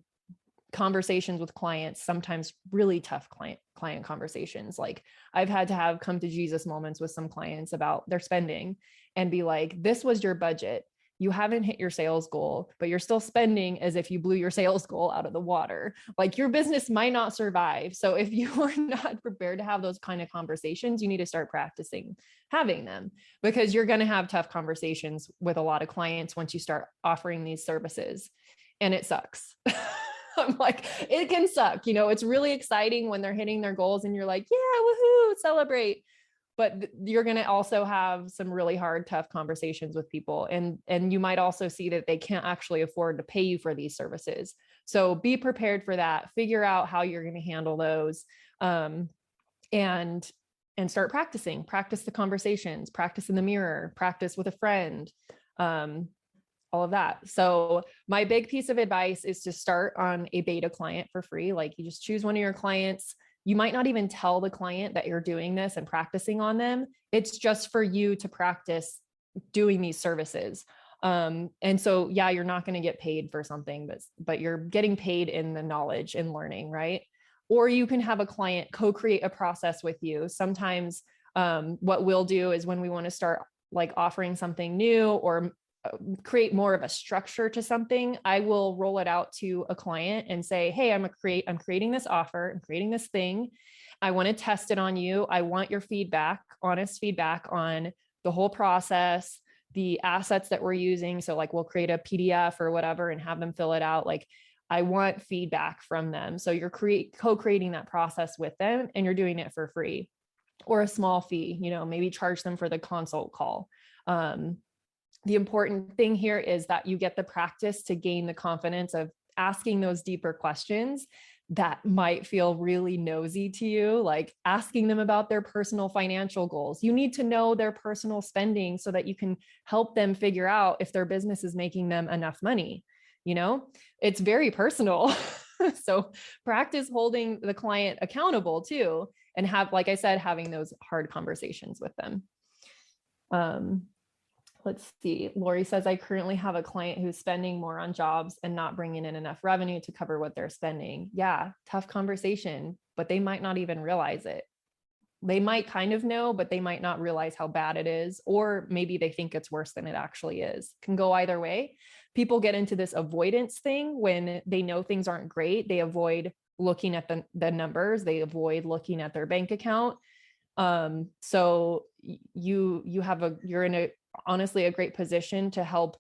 conversations with clients, sometimes really tough client conversations. Like I've had to have come to Jesus moments with some clients about their spending and be like, this was your budget. You haven't hit your sales goal, but you're still spending as if you blew your sales goal out of the water. Like your business might not survive. So if you are not prepared to have those kind of conversations, you need to start practicing having them, because you're going to have tough conversations with a lot of clients once you start offering these services. And it sucks. I'm like, it can suck. It's really exciting when they're hitting their goals and you're like, yeah, woohoo, celebrate. But you're going to also have some really hard, tough conversations with people. And you might also see that they can't actually afford to pay you for these services. So be prepared for that. Figure out how you're going to handle those, and start practicing. Practice the conversations, practice in the mirror, practice with a friend, all of that. So my big piece of advice is to start on a beta client for free. Like you just choose one of your clients. You might not even tell the client that you're doing this and practicing on them. It's just for you to practice doing these services. And so, yeah, you're not going to get paid for something, but you're getting paid in the knowledge and learning, right? Or you can have a client co-create a process with you. Sometimes what we'll do is when we want to start like offering something new or create more of a structure to something, I will roll it out to a client and say, hey, I'm creating this offer, I'm creating this thing. I want to test it on you. I want your feedback, honest feedback on the whole process, the assets that we're using. So like we'll create a PDF or whatever and have them fill it out. Like I want feedback from them. So you're co-creating that process with them and you're doing it for free or a small fee, maybe charge them for the consult call. The important thing here is that you get the practice to gain the confidence of asking those deeper questions that might feel really nosy to you, like asking them about their personal financial goals. You need to know their personal spending so that you can help them figure out if their business is making them enough money. It's very personal. So practice holding the client accountable too, and like I said, having those hard conversations with them. Let's see. Lori says, I currently have a client who's spending more on jobs and not bringing in enough revenue to cover what they're spending. Yeah, tough conversation, but they might not even realize it. They might kind of know, but they might not realize how bad it is. Or maybe they think it's worse than it actually is. Can go either way. People get into this avoidance thing when they know things aren't great. They avoid looking at the numbers. They avoid looking at their bank account. So you're in honestly a great position to help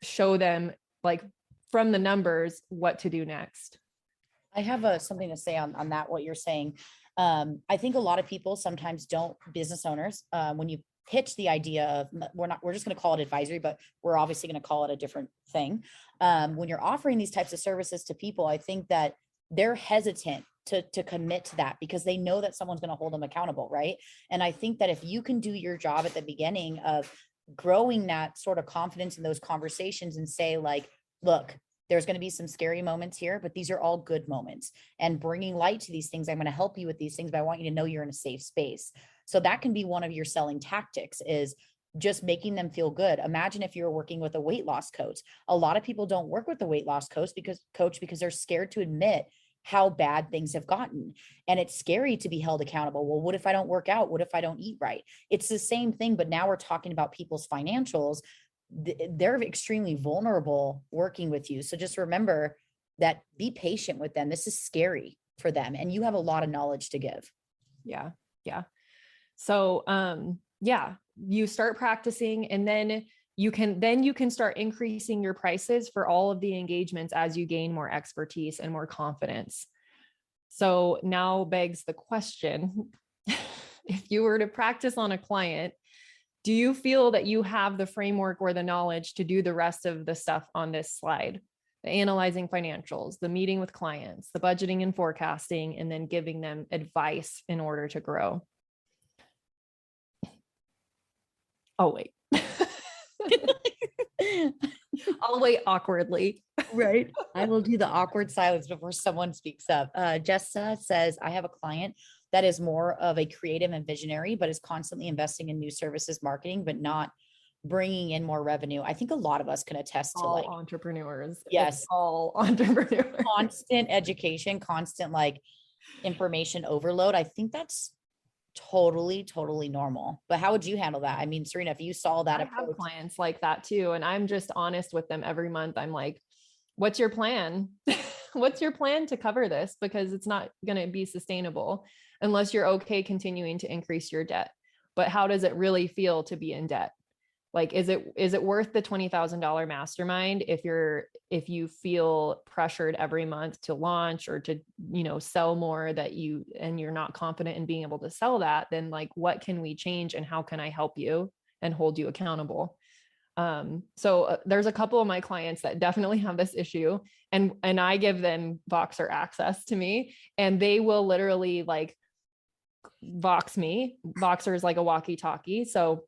show them, like from the numbers, what to do next. I have something to say on that, what you're saying. I think a lot of people sometimes business owners, when you pitch the idea of, we're just going to call it advisory, but we're obviously going to call it a different thing. When you're offering these types of services to people, I think that they're hesitant to commit to that because they know that someone's going to hold them accountable. Right. And I think that if you can do your job at the beginning of growing that sort of confidence in those conversations and say like, look, there's going to be some scary moments here, but these are all good moments, and bringing light to these things. I'm going to help you with these things, but I want you to know you're in a safe space. So that can be one of your selling tactics, is just making them feel good. Imagine if you're working with a weight loss coach. A lot of people don't work with the weight loss coach because they're scared to admit how bad things have gotten. And it's scary to be held accountable. Well, what if I don't work out? What if I don't eat right? It's the same thing, but now we're talking about people's financials. They're extremely vulnerable working with you. So just remember that, be patient with them. This is scary for them, and you have a lot of knowledge to give. Yeah. Yeah. So, you start practicing, and then you can start increasing your prices for all of the engagements as you gain more expertise and more confidence. So now begs the question, if you were to practice on a client, do you feel that you have the framework or the knowledge to do the rest of the stuff on this slide? The analyzing financials, the meeting with clients, the budgeting and forecasting, and then giving them advice in order to grow. Oh, wait. I'll wait awkwardly. Right. I will do the awkward silence before someone speaks up. Jessica says, I have a client that is more of a creative and visionary, but is constantly investing in new services, marketing, but not bringing in more revenue. I think a lot of us can attest to all entrepreneurs. Yes. It's all entrepreneurs. Constant education, constant like information overload. I think that's totally normal. But how would you handle that? I mean, Serena, if you saw that I approach. have clients like that too. And I'm just honest with them every month. I'm like, what's your plan? What's your plan to cover this? Because it's not going to be sustainable unless you're okay continuing to increase your debt. But how does it really feel to be in debt? Like, is it worth the $20,000 mastermind if you feel pressured every month to launch or to, sell more and you're not confident in being able to sell that? Then like, what can we change and how can I help you and hold you accountable? So there's a couple of my clients that definitely have this issue, and I give them Voxer access to me, and they will literally like Vox me. Voxer is like a walkie-talkie. So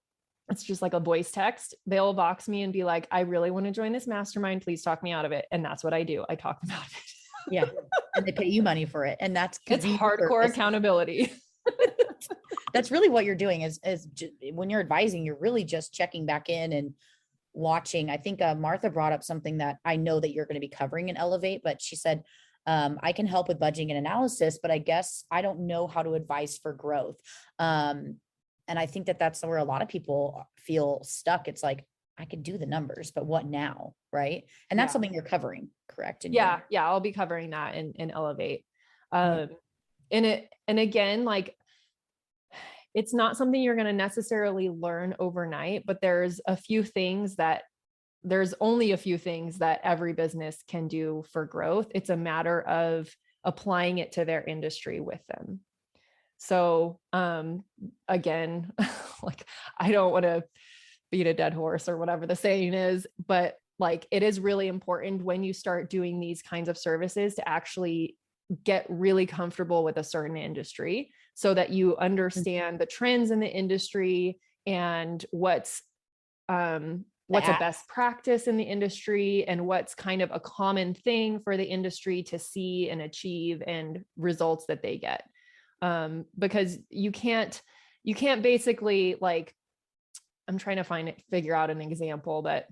it's just like a voice text. They'll Vox me and be like, I really want to join this mastermind. Please talk me out of it. And that's what I do. I talk them out of it. Yeah. And they pay you money for it. And it's hardcore accountability. That's really what you're doing is when you're advising, you're really just checking back in and watching. I think Martha brought up something that I know that you're going to be covering in Elevate, but she said, I can help with budgeting and analysis, but I guess I don't know how to advise for growth. And I think that's where a lot of people feel stuck. It's like, I could do the numbers, but what now? Right. And that's something you're covering, correct? Yeah. I'll be covering that in Elevate. And again, like, it's not something you're going to necessarily learn overnight, but there's only a few things that every business can do for growth. It's a matter of applying it to their industry with them. So, again, like, I don't want to beat a dead horse or whatever the saying is, but like, it is really important when you start doing these kinds of services to actually get really comfortable with a certain industry so that you understand the trends in the industry and what's a best practice in the industry and what's kind of a common thing for the industry to see and achieve and results that they get. Because you can't basically, like, I'm trying to figure out an example, but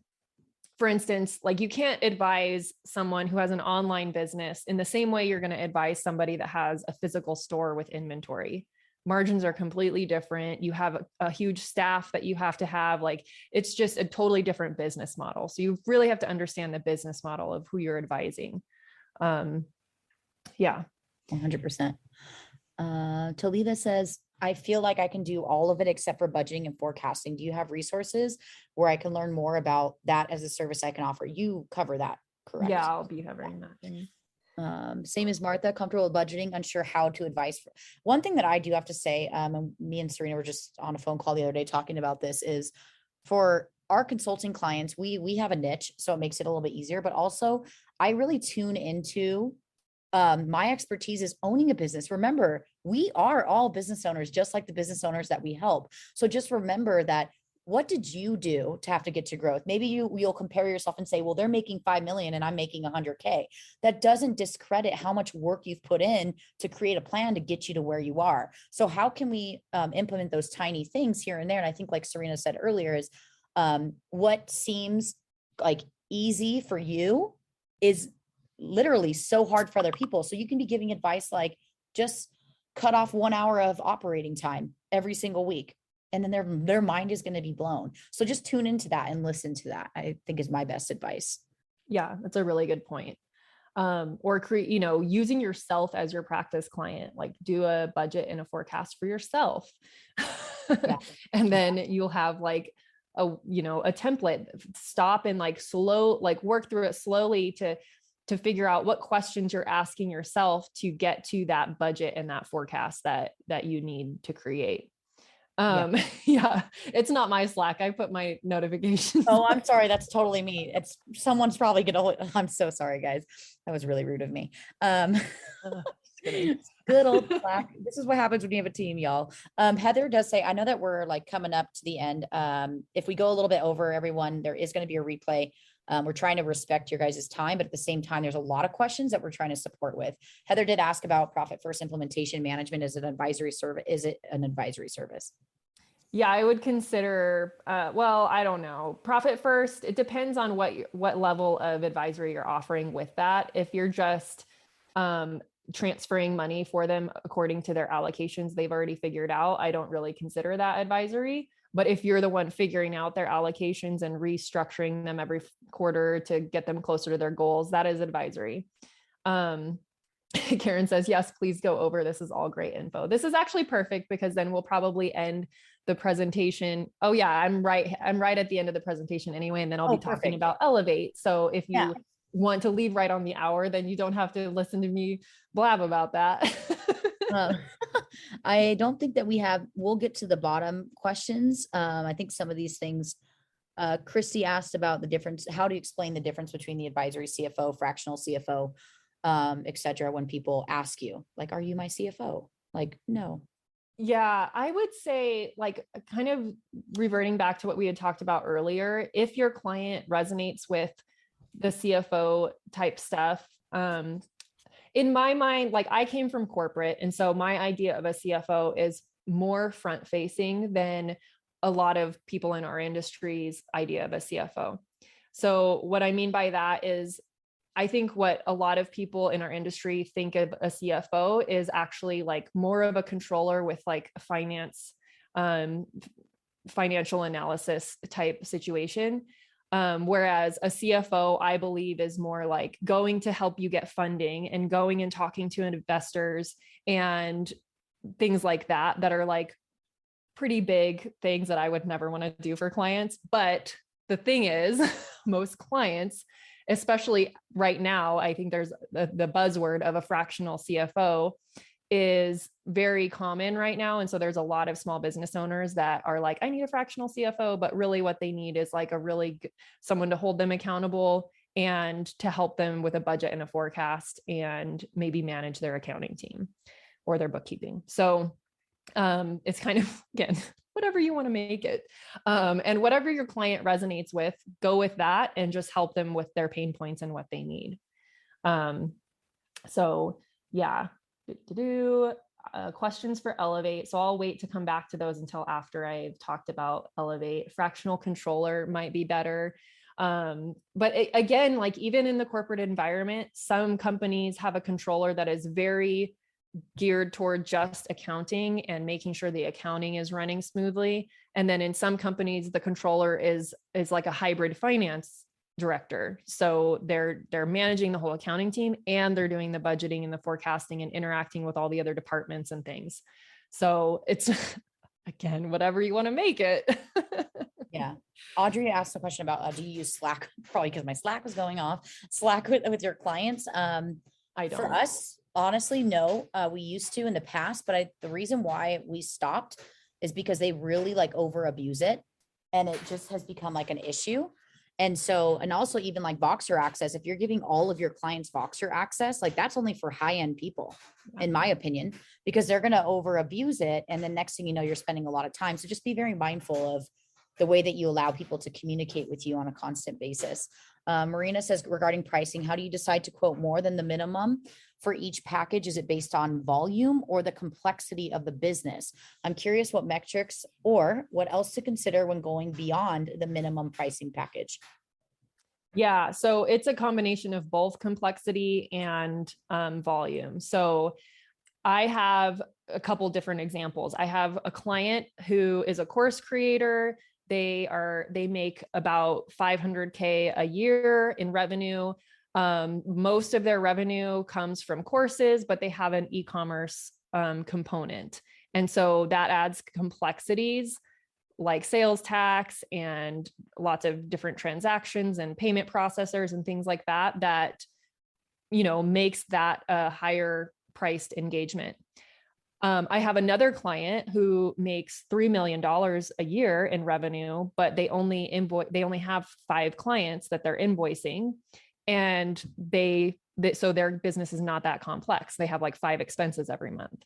for instance, like, you can't advise someone who has an online business in the same way you're going to advise somebody that has a physical store with inventory. Margins are completely different. You have a huge staff that you have to have. Like, it's just a totally different business model. So you really have to understand the business model of who you're advising. 100%. Talita says, I feel like I can do all of it except for budgeting and forecasting. Do you have resources where I can learn more about that as a service I can offer? You cover that, correct? Yeah, I'll be covering that. Same as Martha, comfortable with budgeting, unsure how to advise. One thing that I do have to say, and me and Serena were just on a phone call the other day talking about this, is for our consulting clients, we have a niche, so it makes it a little bit easier, but also I really tune into my expertise is owning a business. Remember, we are all business owners, just like the business owners that we help. So just remember that. What did you do to have to get to growth? Maybe you'll compare yourself and say, well, they're making 5 million and I'm making 100K. That doesn't discredit how much work you've put in to create a plan to get you to where you are. So how can we implement those tiny things here and there? And I think, like Serena said earlier, is what seems like easy for you is literally so hard for other people. So you can be giving advice like, just cut off 1 hour of operating time every single week. And then their mind is going to be blown. So just tune into that and listen to that, I think, is my best advice. Yeah, that's a really good point. Or create, using yourself as your practice client, like do a budget and a forecast for yourself. Yeah. And then you'll have like a template. Stop and work through it slowly to figure out what questions you're asking yourself to get to that budget and that forecast that you need to create. Yeah, it's not my Slack. I put my notifications. Oh, I'm sorry. That's totally me. Someone's probably I'm so sorry, guys. That was really rude of me. Good old Slack. This is what happens when you have a team, y'all. Heather does say, I know that we're like coming up to the end. If we go a little bit over, everyone, there is going to be a replay. We're trying to respect your guys' time, but at the same time, there's a lot of questions that we're trying to support with. Heather did ask about Profit First implementation management. Is it an advisory service? Yeah, I would consider, well, I don't know, profit first. It depends on what level of advisory you're offering with that. If you're just transferring money for them according to their allocations they've already figured out, I don't really consider that advisory. But if you're the one figuring out their allocations and restructuring them every quarter to get them closer to their goals, that is advisory. Karen says, yes, please go over. This is all great info. This is actually perfect because then we'll probably end the presentation. Oh yeah, I'm right at the end of the presentation anyway. And then I'll be talking about Elevate. So if you want to leave right on the hour, then you don't have to listen to me blab about that. I don't think that we'll get to the bottom questions. I think some of these things, Christy asked about the difference. How do you explain the difference between the advisory CFO, fractional CFO, et cetera, when people ask you, like, are you my CFO? Like, no. Yeah, I would say, like, kind of reverting back to what we had talked about earlier, if your client resonates with the CFO type stuff, in my mind, like, I came from corporate. And so my idea of a CFO is more front facing than a lot of people in our industry's idea of a CFO. So what I mean by that is, I think what a lot of people in our industry think of a CFO is actually like more of a controller with like a financial analysis type situation. Whereas a CFO, I believe, is more like going to help you get funding and going and talking to investors and things like that are like pretty big things that I would never want to do for clients. But the thing is, most clients, especially right now, I think there's the buzzword of a fractional CFO is very common right now. And so there's a lot of small business owners that are like, I need a fractional CFO, but really what they need is like someone to hold them accountable and to help them with a budget and a forecast and maybe manage their accounting team or their bookkeeping. So it's kind of, again, whatever you want to make it. And whatever your client resonates with, go with that and just help them with their pain points and what they need. So yeah, questions for Elevate. So I'll wait to come back to those until after I've talked about Elevate. Fractional controller might be better. But again, like even in the corporate environment, some companies have a controller that is very geared toward just accounting and making sure the accounting is running smoothly. And then in some companies, the controller is like a hybrid finance director. So they're managing the whole accounting team and they're doing the budgeting and the forecasting and interacting with all the other departments and things. So it's, again, whatever you want to make it. Yeah. Audrey asked a question about, do you use Slack? Probably because my Slack was going off. Slack with your clients. I don't. For us, honestly, no, we used to in the past, but the reason why we stopped is because they really like over abuse it. And it just has become like an issue. And so, and also even like Voxer access, if you're giving all of your clients Voxer access, like that's only for high-end people, in my opinion, because they're going to over abuse it. And then next thing you know, you're spending a lot of time. So just be very mindful of the way that you allow people to communicate with you on a constant basis. Marina says, regarding pricing, how do you decide to quote more than the minimum for each package? Is it based on volume or the complexity of the business? I'm curious what metrics or what else to consider when going beyond the minimum pricing package. Yeah, so it's a combination of both complexity and volume. So I have a couple different examples. I have a client who is a course creator. They make about $500K a year in revenue. Most of their revenue comes from courses, but they have an e-commerce component. And so that adds complexities like sales tax and lots of different transactions and payment processors and things like that, makes that a higher priced engagement. I have another client who makes $3 million a year in revenue, but they only have 5 clients that they're invoicing, and so their business is not that complex. They have like 5 expenses every month.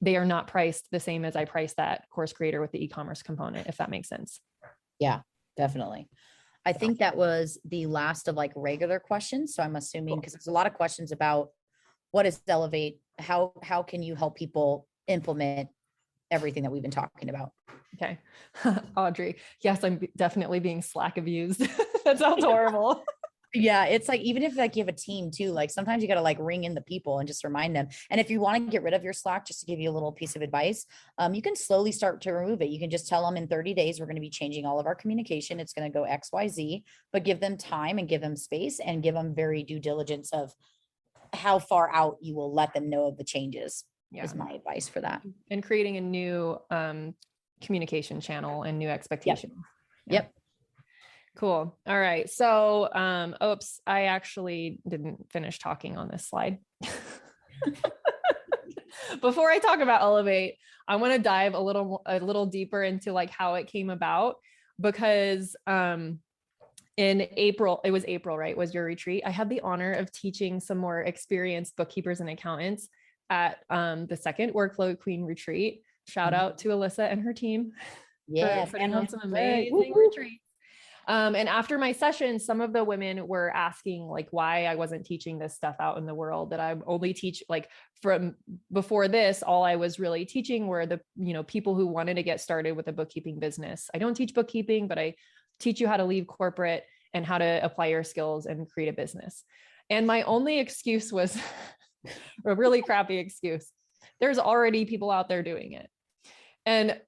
They are not priced the same as I price that course creator with the e-commerce component, if that makes sense. Yeah, definitely. I think that was the last of like regular questions. So I'm assuming, because there's a lot of questions about what is Elevate, how can you help people implement everything that we've been talking about? Okay. Audrey. Yes, I'm definitely being Slack abused. That sounds horrible. Yeah, it's like, even if like you have a team too, like sometimes you got to like ring in the people and just remind them. And if you want to get rid of your Slack, just to give you a little piece of advice, you can slowly start to remove it. You can just tell them in 30 days, we're going to be changing all of our communication. It's going to go XYZ, but give them time and give them space and give them very due diligence of how far out you will let them know of the changes. Yeah. Is my advice for that. And creating a new communication channel and new expectations. Yep. Cool. All right. So, oops, I actually didn't finish talking on this slide. Before I talk about Elevate, I want to dive a little deeper into like how it came about, because in April, it was April, right? Was your retreat. I had the honor of teaching some more experienced bookkeepers and accountants at the second Workflow Queen retreat. Shout out to Alyssa and her team. Yeah. For putting on some amazing retreats. And after my session, some of the women were asking like why I wasn't teaching this stuff out in the world, that I only teach like from before this, all I was really teaching were the, people who wanted to get started with a bookkeeping business. I don't teach bookkeeping, but I teach you how to leave corporate and how to apply your skills and create a business. And my only excuse was a really crappy excuse. There's already people out there doing it. And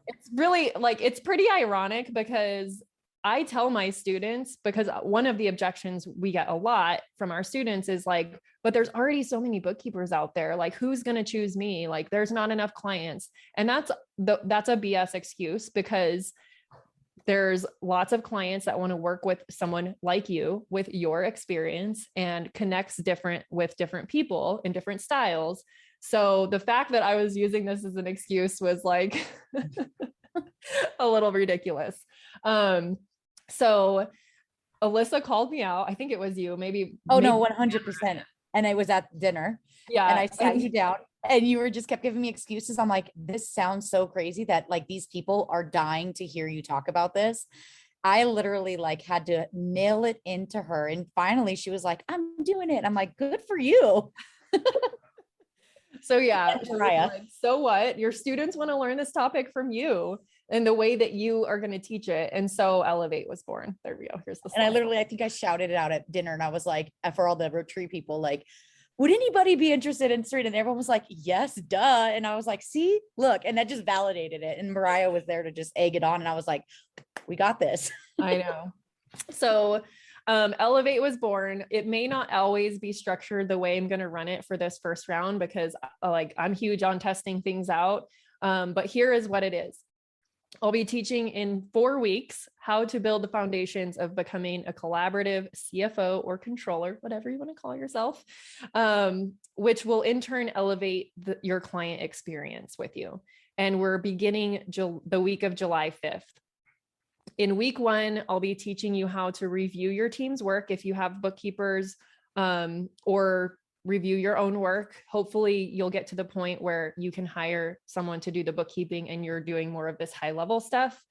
it's really like, it's pretty ironic because I tell my students, because one of the objections we get a lot from our students is like, but there's already so many bookkeepers out there. Like, who's going to choose me? Like, there's not enough clients. And that's a BS excuse, because there's lots of clients that want to work with someone like you with your experience and connects with different people in different styles. So the fact that I was using this as an excuse was like a little ridiculous. So Alyssa called me out. I think it was you, maybe. Oh, no, 100%. And I was at dinner. Yeah. And I sat you down and you just kept giving me excuses. I'm like, this sounds so crazy that like these people are dying to hear you talk about this. I literally like had to nail it into her. And finally she was like, I'm doing it. I'm like, good for you. So yeah, Mariah. like, so what? Your students want to learn this topic from you and the way that you are going to teach it. And so Elevate was born. There we go. Here's the slide. And I think I shouted it out at dinner and I was like, for all the retreat people, like, would anybody be interested in Serena? And everyone was like, yes, duh. And I was like, see, look, and that just validated it. And Mariah was there to just egg it on. And I was like, we got this. I know. So Elevate was born. It may not always be structured the way I'm going to run it for this first round, because like I'm huge on testing things out. But here is what it is. I'll be teaching in 4 weeks how to build the foundations of becoming a collaborative CFO or controller, whatever you want to call yourself, which will in turn elevate your client experience with you. And we're beginning the week of July 5th. In week 1, I'll be teaching you how to review your team's work if you have bookkeepers, or review your own work. Hopefully you'll get to the point where you can hire someone to do the bookkeeping and you're doing more of this high level stuff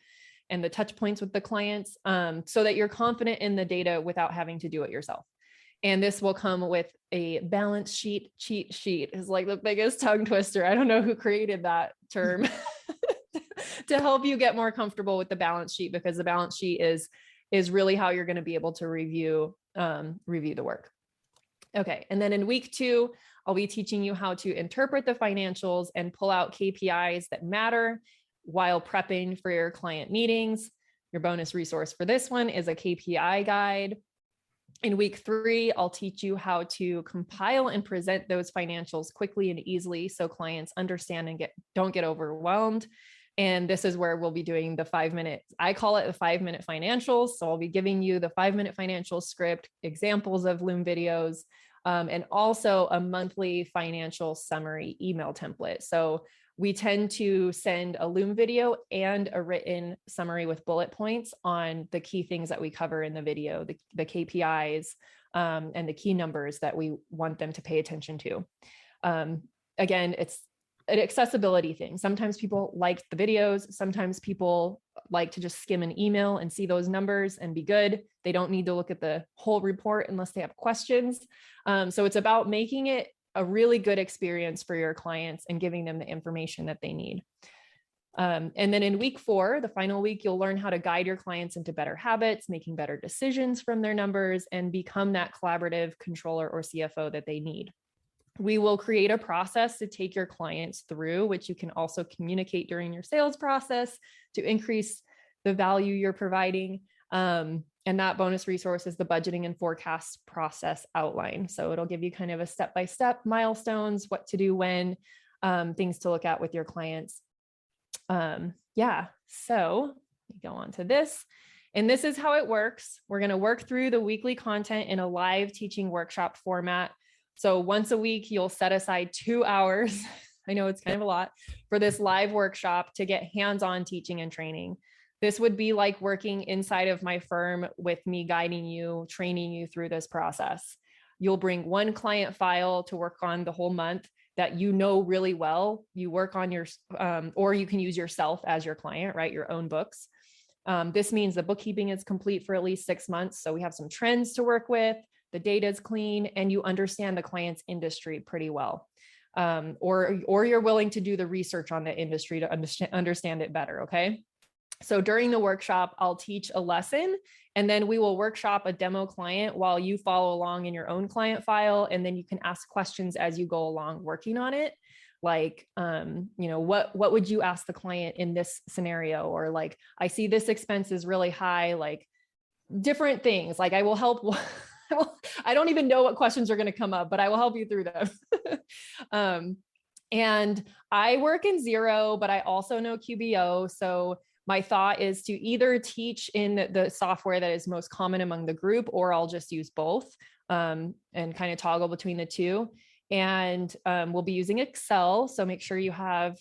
and the touch points with the clients, so that you're confident in the data without having to do it yourself. And this will come with a balance sheet cheat sheet. Is like the biggest tongue twister. I don't know who created that term to help you get more comfortable with the balance sheet, because the balance sheet is really how you're going to be able to review the work. Okay. And then in week 2, I'll be teaching you how to interpret the financials and pull out KPIs that matter while prepping for your client meetings. Your bonus resource for this one is a KPI guide. In week 3, I'll teach you how to compile and present those financials quickly and easily so clients understand and don't get overwhelmed. And this is where we'll be doing the 5-minute, I call it the 5-minute financials. So I'll be giving you the 5-minute financial script, examples of Loom videos, and also a monthly financial summary email template. So we tend to send a Loom video and a written summary with bullet points on the key things that we cover in the video, the KPIs, and the key numbers that we want them to pay attention to. Again, it's an accessibility thing. Sometimes people like the videos. Sometimes people like to just skim an email and see those numbers and be good. They don't need to look at the whole report unless they have questions. So it's about making it a really good experience for your clients and giving them the information that they need. And then in week 4, the final week, you'll learn how to guide your clients into better habits, making better decisions from their numbers, and become that collaborative controller or CFO that they need. We will create a process to take your clients through, which you can also communicate during your sales process to increase the value you're providing. And that bonus resource is the budgeting and forecast process outline. So it'll give you kind of a step-by-step milestones, what to do when, things to look at with your clients. Yeah, so we go on to this. And this is how it works. We're going to work through the weekly content in a live teaching workshop format. So once a week, you'll set aside 2 hours. I know it's kind of a lot for this live workshop to get hands-on teaching and training. This would be like working inside of my firm with me guiding you, training you through this process. You'll bring one client file to work on the whole month that you know really well. You work on your, or you can use yourself as your client, right? Your own books. This means the bookkeeping is complete for at least 6 months. So we have some trends to work with, the data is clean, and you understand the client's industry pretty well. Or you're willing to do the research on the industry to understand it better, okay? So during the workshop, I'll teach a lesson, and then we will workshop a demo client while you follow along in your own client file. And then you can ask questions as you go along working on it. Like, what would you ask the client in this scenario? Or like, I see this expense is really high, like different things. Like I will help. I don't even know what questions are going to come up, but I will help you through them. And I work in Xero, but I also know QBO. So my thought is to either teach in the software that is most common among the group, or I'll just use both, and kind of toggle between the two. And we'll be using Excel. So make sure you have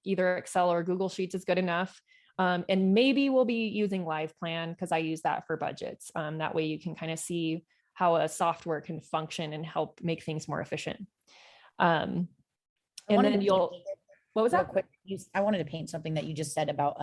either Excel or Google Sheets is good enough. And maybe we'll be using LivePlan because I use that for budgets. That way you can kind of see how a software can function and help make things more efficient. And then what was that? Quick, I wanted to paint something that you just said about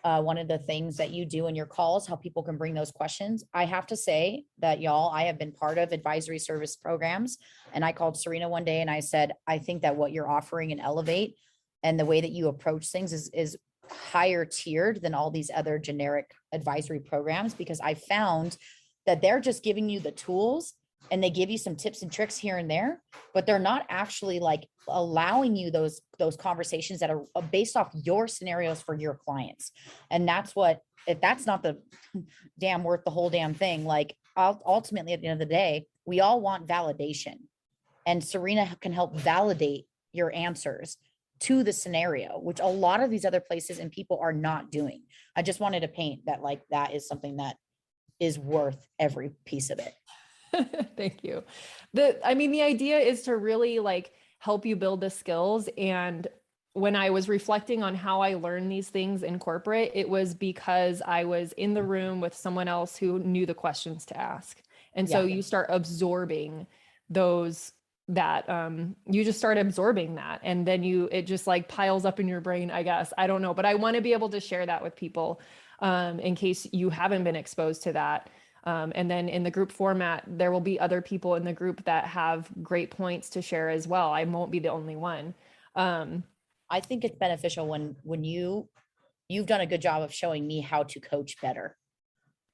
one of the things that you do in your calls, how people can bring those questions. I have to say that y'all, I have been part of advisory service programs, and I called Serena one day and I said, I think that what you're offering in Elevate and the way that you approach things is higher tiered than all these other generic advisory programs, because I found that they're just giving you the tools and they give you some tips and tricks here and there, but they're not actually like allowing you those conversations that are based off your scenarios for your clients. And that's what, if that's not the damn worth the whole damn thing, like ultimately at the end of the day, we all want validation, and Serena can help validate your answers to the scenario, which a lot of these other places and people are not doing. I just wanted to paint that, like, that is something that is worth every piece of it. Thank you. The idea is to really like help you build the skills. And when I was reflecting on how I learned these things in corporate, it was because I was in the room with someone else who knew the questions to ask. And so you start absorbing you just start absorbing that. And then it just like piles up in your brain, I guess. I don't know, but I want to be able to share that with people in case you haven't been exposed to that. And then in the group format, there will be other people in the group that have great points to share as well. I won't be the only one. I think it's beneficial when you've done a good job of showing me how to coach better.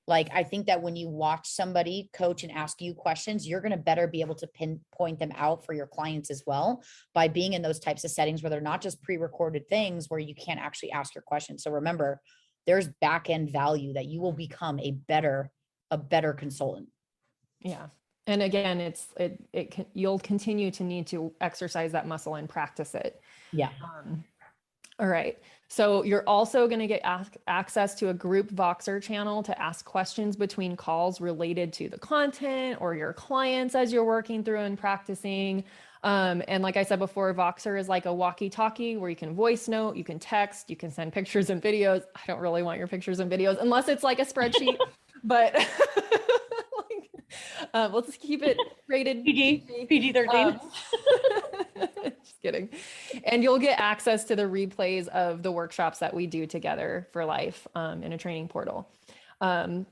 Like, I think that when you watch somebody coach and ask you questions, you're going to better be able to pinpoint them out for your clients as well, by being in those types of settings where they're not just pre-recorded things where you can't actually ask your questions. So remember, there's back-end value that you will become a better consultant. Yeah. And again, you'll continue to need to exercise that muscle and practice it. Yeah. All right. So you're also going to get access to a group Voxer channel to ask questions between calls related to the content or your clients as you're working through and practicing. And like I said before, Voxer is like a walkie-talkie where you can voice note, you can text, you can send pictures and videos. I don't really want your pictures and videos unless it's like a spreadsheet, but let's keep it rated PG-13. Just kidding. And you'll get access to the replays of the workshops that we do together for life in a training portal.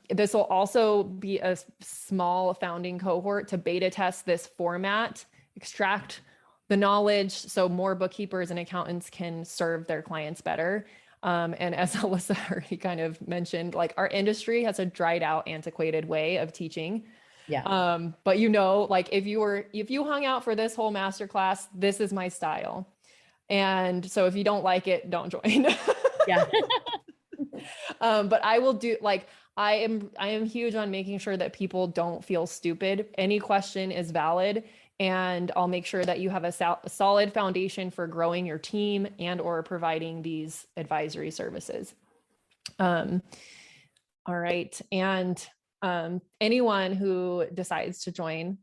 This will also be a small founding cohort to beta test this format, extract the knowledge so more bookkeepers and accountants can serve their clients better. And as Alyssa already kind of mentioned, like our industry has a dried out, antiquated way of teaching. Yeah. But like if you hung out for this whole masterclass, this is my style. And so if you don't like it, don't join. Yeah. But I will do, like, I am huge on making sure that people don't feel stupid. Any question is valid, and I'll make sure that you have a solid foundation for growing your team and or providing these advisory services. All right. And anyone who decides to join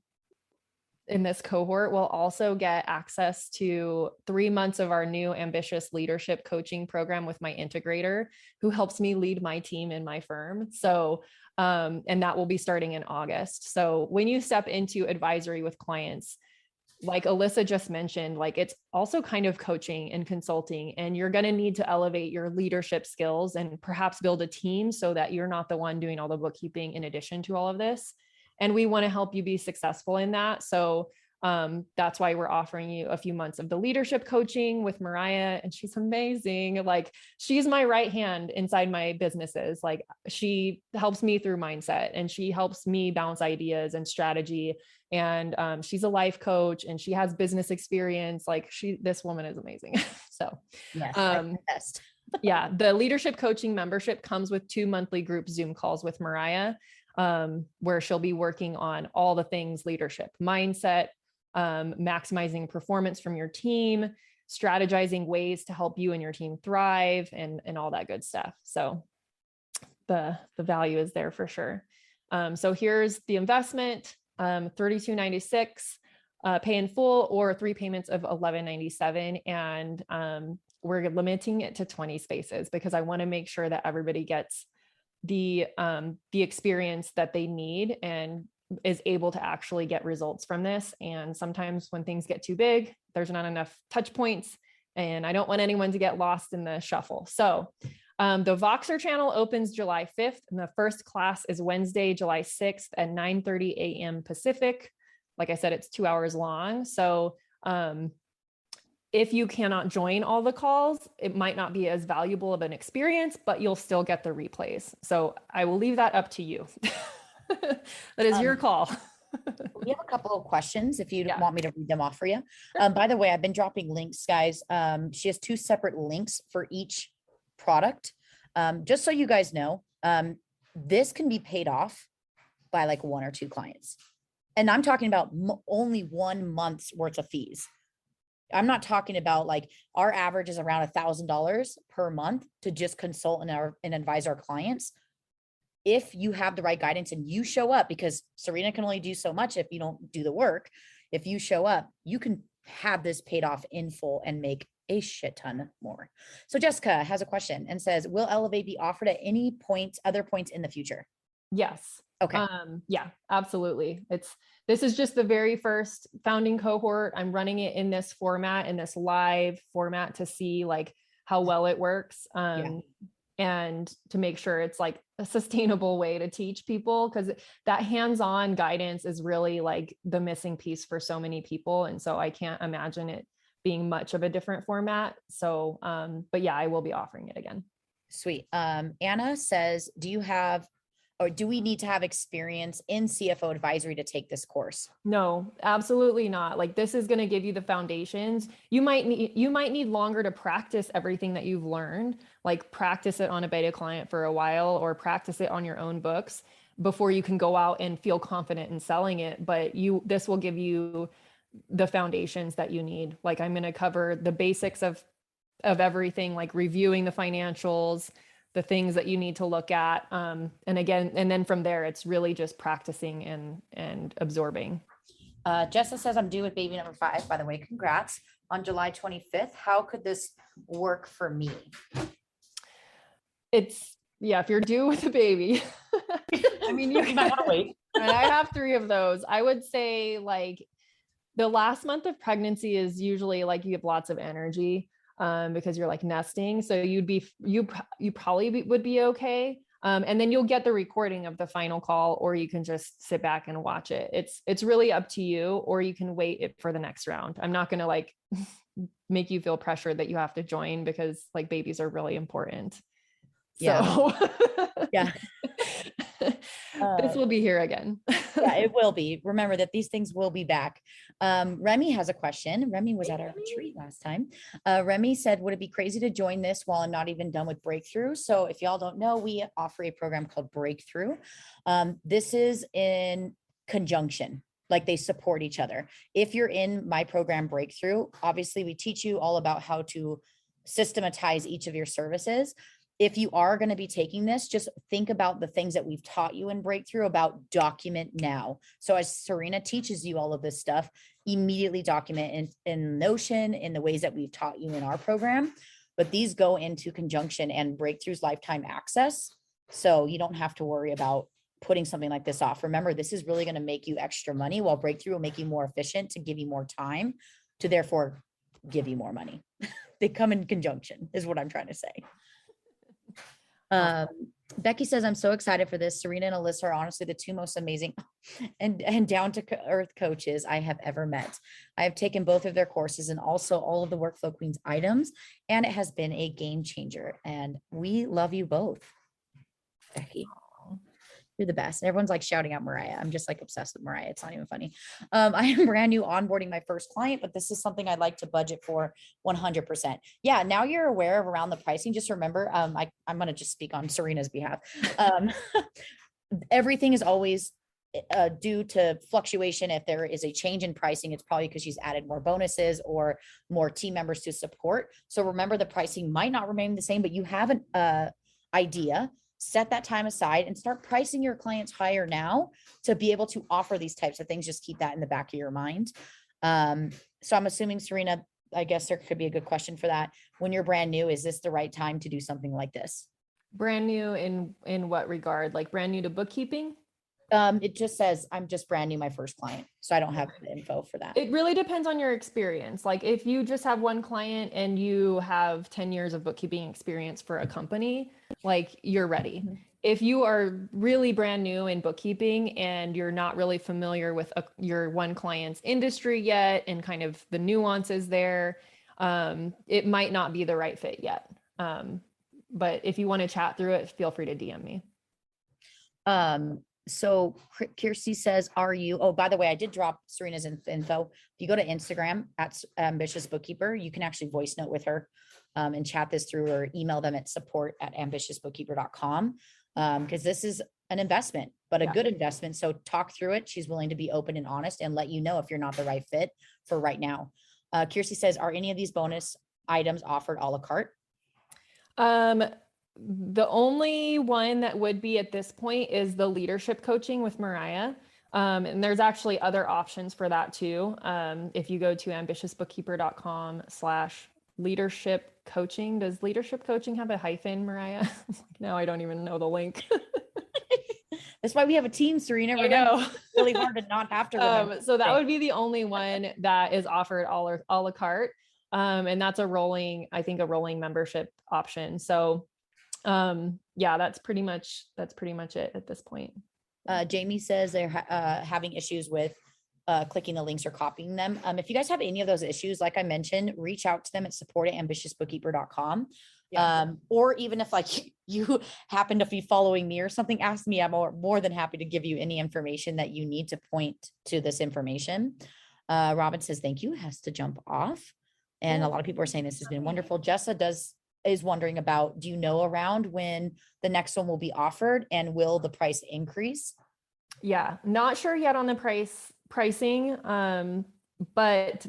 in this cohort will also get access to 3 months of our new ambitious leadership coaching program with my integrator, who helps me lead my team in my firm. So, and that will be starting in August. So when you step into advisory with clients, like Alyssa just mentioned, like it's also kind of coaching and consulting, and you're going to need to elevate your leadership skills and perhaps build a team so that you're not the one doing all the bookkeeping in addition to all of this. And we want to help you be successful in that. So that's why we're offering you a few months of the leadership coaching with Mariah, and she's amazing. Like she's my right hand inside my businesses. Like she helps me through mindset, and she helps me bounce ideas and strategy. And she's a life coach, and she has business experience. Like this woman is amazing. So Yes, best. Yeah, the leadership coaching membership comes with 2 monthly group Zoom calls with Mariah, where she'll be working on all the things leadership, mindset, maximizing performance from your team, strategizing ways to help you and your team thrive, and all that good stuff. So the value is there for sure. So here's the investment, $32.96, pay in full, or 3 payments of $11.97. And we're limiting it to 20 spaces because I want to make sure that everybody gets the experience that they need and is able to actually get results from this. And sometimes when things get too big, there's not enough touch points, and I don't want anyone to get lost in the shuffle. So the Voxer channel opens July 5th, and the first class is Wednesday, July 6th at 9:30 a.m. Pacific. Like I said, it's 2 hours long. So if you cannot join all the calls, it might not be as valuable of an experience, but you'll still get the replays. So I will leave that up to you. That is your call. We have a couple of questions if you want me to read them off for you. By the way, I've been dropping links, guys. She has 2 separate links for each product. Just so you guys know, this can be paid off by like 1 or 2 clients. And I'm talking about only 1 month's worth of fees. I'm not talking about like our average is around $1,000 per month to just consult and advise our clients. If you have the right guidance and you show up, because Serena can only do so much if you don't do the work. If you show up, you can have this paid off in full and make a shit ton more. So Jessica has a question and says, will Elevate be offered at any other points in the future? Yes. Okay. Yeah, absolutely. This is just the very first founding cohort. I'm running it in this format, in this live format, to see like how well it works. And to make sure it's like a sustainable way to teach people, because that hands-on guidance is really like the missing piece for so many people. And so I can't imagine it being much of a different format. So, but yeah, I will be offering it again. Sweet. Anna says, do we need to have experience in CFO advisory to take this course? No, absolutely not. Like this is going to give you the foundations. You might need longer to practice everything that you've learned, like practice it on a beta client for a while or practice it on your own books before you can go out and feel confident in selling it. But this will give you the foundations that you need. Like I'm going to cover the basics of everything, like reviewing the financials, the things that you need to look at. And then from there, it's really just practicing and absorbing. Jessa says, I'm due with baby number 5, by the way, congrats, on July 25th. How could this work for me? If you're due with a baby, I mean, you might want to wait. And I have 3 of those. I would say like the last month of pregnancy is usually like you have lots of energy. Because you're like nesting. So you probably would be okay. And then you'll get the recording of the final call, or you can just sit back and watch it. It's really up to you, or you can wait it for the next round. I'm not going to like make you feel pressured that you have to join, because like babies are really important. So yeah. This will be here again. Yeah, it will be. Remember that these things will be back. Remy has a question. Remy was at our retreat last time. Remy said, would it be crazy to join this while I'm not even done with Breakthrough? So if y'all don't know, we offer a program called Breakthrough. This is in conjunction, like they support each other. If you're in my program Breakthrough, obviously we teach you all about how to systematize each of your services. If you are going to be taking this, just think about the things that we've taught you in Breakthrough about document now. So as Serena teaches you all of this stuff, immediately document in Notion in the ways that we've taught you in our program. But these go into conjunction, and Breakthrough's lifetime access. So you don't have to worry about putting something like this off. Remember, this is really going to make you extra money, while Breakthrough will make you more efficient to give you more time to therefore give you more money. They come in conjunction is what I'm trying to say. Becky says, I'm so excited for this. Serena and Alyssa are honestly the two most amazing and down to earth coaches I have ever met. I have taken both of their courses and also all of the Workflow Queens items, and it has been a game changer. And we love you both. Becky, you're the best. And everyone's like shouting out Mariah. I'm just like obsessed with Mariah. It's not even funny. I am brand new onboarding my first client, but this is something I'd like to budget for 100%. Yeah. Now you're aware of around the pricing. Just remember, I'm going to just speak on Serena's behalf. Everything is always due to fluctuation. If there is a change in pricing, it's probably because she's added more bonuses or more team members to support. So remember, the pricing might not remain the same, but you have an idea. Set that time aside and start pricing your clients higher now to be able to offer these types of things. Just keep that in the back of your mind. So I'm assuming, Serena, I guess there could be a good question for that. When you're brand new, is this the right time to do something like this? Brand new in what regard? Like brand new to bookkeeping? It just says I'm just brand new, my first client. So I don't have the info for that. It really depends on your experience. Like if you just have one client and you have 10 years of bookkeeping experience for a company, like you're ready. Mm-hmm. If you are really brand new in bookkeeping and you're not really familiar with your one client's industry yet and kind of the nuances there, it might not be the right fit yet. But if you want to chat through it, feel free to DM me. So Kirsty says, oh, by the way, I did drop Serena's info. If you go to Instagram at Ambitious Bookkeeper, you can actually voice note with her and chat this through, or email them at support@ambitiousbookkeeper.com. Because this is an investment, but a good investment. So talk through it. She's willing to be open and honest and let you know if you're not the right fit for right now. Kirsty says, are any of these bonus items offered a la carte? The only one that would be at this point is the leadership coaching with Mariah. And there's actually other options for that too. If you go to ambitiousbookkeeper.com/leadership coaching, does leadership coaching have a hyphen, Mariah? No, I don't even know the link. That's why we have a team, Serena. I know. Really hard to not have to remember. So that would be the only one that is offered a la carte. And that's a rolling membership option. So that's pretty much it at this point. Jamie says they're having issues with clicking the links or copying them. If you guys have any of those issues, like I mentioned, reach out to them at support@ambitiousbookkeeper.com. Or even if like you happen to be following me or something, ask me. I'm more than happy to give you any information that you need to point to this information. Robin says, thank you, has to jump off. And a lot of people are saying this has been wonderful. Jessa is wondering about, do you know around when the next one will be offered, and will the price increase? Yeah, not sure yet on the pricing. But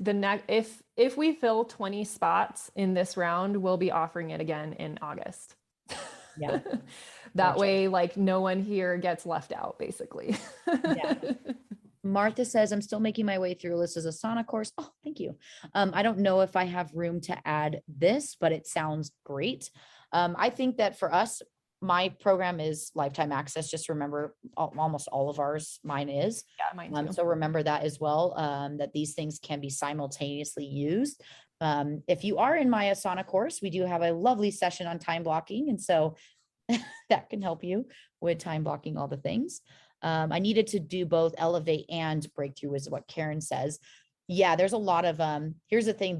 if we fill 20 spots in this round, we'll be offering it again in August. Yeah. That way, like no one here gets left out, basically. Yeah. Martha says, I'm still making my way through Alyssa's Asana course. Oh, thank you. I don't know if I have room to add this, but it sounds great. I think that for us, my program is lifetime access. Just remember, almost all of ours, mine is. Yeah, mine too. So remember that as well, that these things can be simultaneously used. If you are in my Asana course, we do have a lovely session on time blocking. And so that can help you with time blocking all the things. I needed to do both elevate and breakthrough is what Karen says. Yeah, there's a lot of, here's the thing.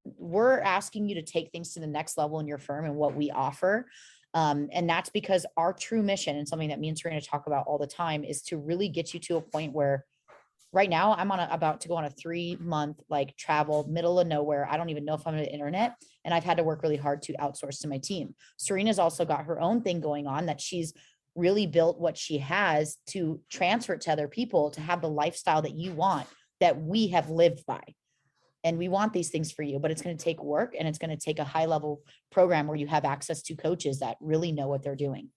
We're asking you to take things to the next level in your firm and what we offer. And that's because our true mission, and something that me and Serena talk about all the time, is to really get you to a point where right now I'm about to go on a 3-month like travel, middle of nowhere. I don't even know if I'm on the internet, and I've had to work really hard to outsource to my team. Serena's also got her own thing going on that she's really built what she has to transfer it to other people to have the lifestyle that you want, that we have lived by. And we want these things for you, but it's going to take work, and it's going to take a high level program where you have access to coaches that really know what they're doing.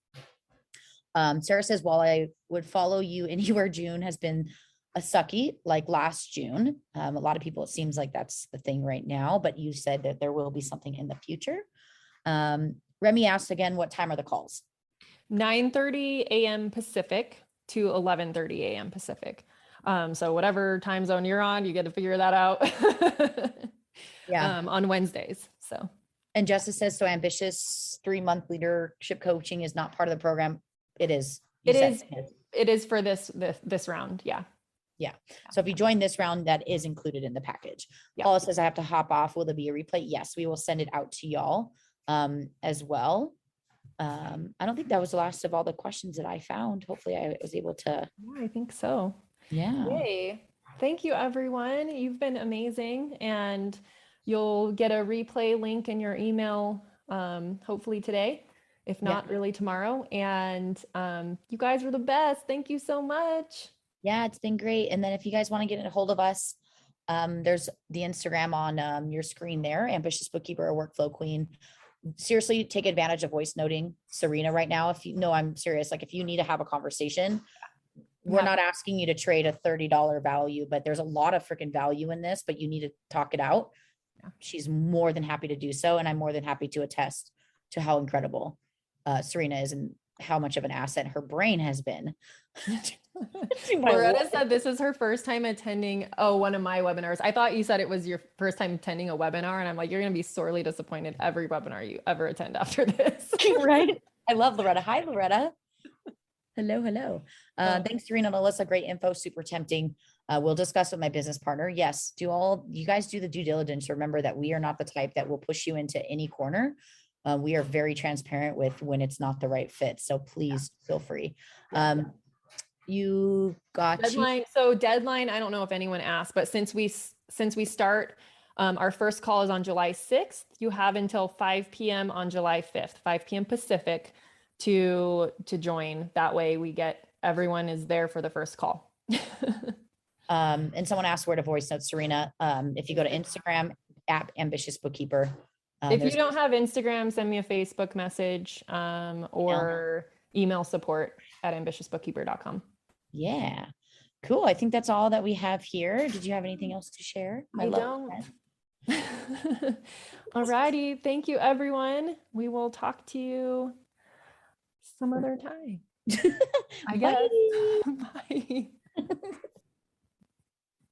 Sarah says, while I would follow you anywhere, June has been a sucky like last June. A lot of people, it seems like that's the thing right now, but you said that there will be something in the future. Remy asked again, what time are the calls? 9:30 a.m. Pacific to 11:30 a.m. Pacific. So whatever time zone you're on, you get to figure that out. Yeah. On Wednesdays. So. And Justice says, so ambitious 3-month leadership coaching is not part of the program. It is. It is for this round. Yeah. Yeah. So if you join this round, that is included in the package. Yeah. Paula says, I have to hop off. Will there be a replay? Yes, we will send it out to y'all as well. I don't think that was the last of all the questions that I found. Hopefully I was able to. Yeah, I think so. Yeah. Yay. Thank you, everyone. You've been amazing. And you'll get a replay link in your email, hopefully today, if not early tomorrow. And you guys were the best. Thank you so much. Yeah, it's been great. And then if you guys want to get a hold of us, there's the Instagram on your screen there, Ambitious Bookkeeper or Workflow Queen. Seriously, take advantage of voice noting Serena right now. If you know, I'm serious. Like if you need to have a conversation, we're not asking you to trade a $30 value, but there's a lot of freaking value in this, but you need to talk it out. She's more than happy to do so. And I'm more than happy to attest to how incredible Serena is and how much of an asset her brain has been. Loretta said this is her first time attending one of my webinars. I thought you said it was your first time attending a webinar, and I'm like, you're going to be sorely disappointed every webinar you ever attend after this. Right? I love Loretta. Hi, Loretta. Hello. Thanks, Serena and Alyssa. Great info. Super tempting. We'll discuss with my business partner. Yes. You guys do the due diligence. Remember that we are not the type that will push you into any corner. We are very transparent with when it's not the right fit. So please feel free. You got deadline. So deadline, I don't know if anyone asked, but since we start, our first call is on July 6th. You have until 5 p.m. on July 5th, 5 p.m. Pacific to join. That way everyone is there for the first call. And someone asked where to voice note Serena. If you go to Instagram @ Ambitious Bookkeeper. If you don't have Instagram, send me a Facebook message or email support at ambitiousfbookkeeper.com. Yeah. Cool. I think that's all that we have here. Did you have anything else to share? I don't. All righty. Thank you, everyone. We will talk to you some other time. I guess. Bye.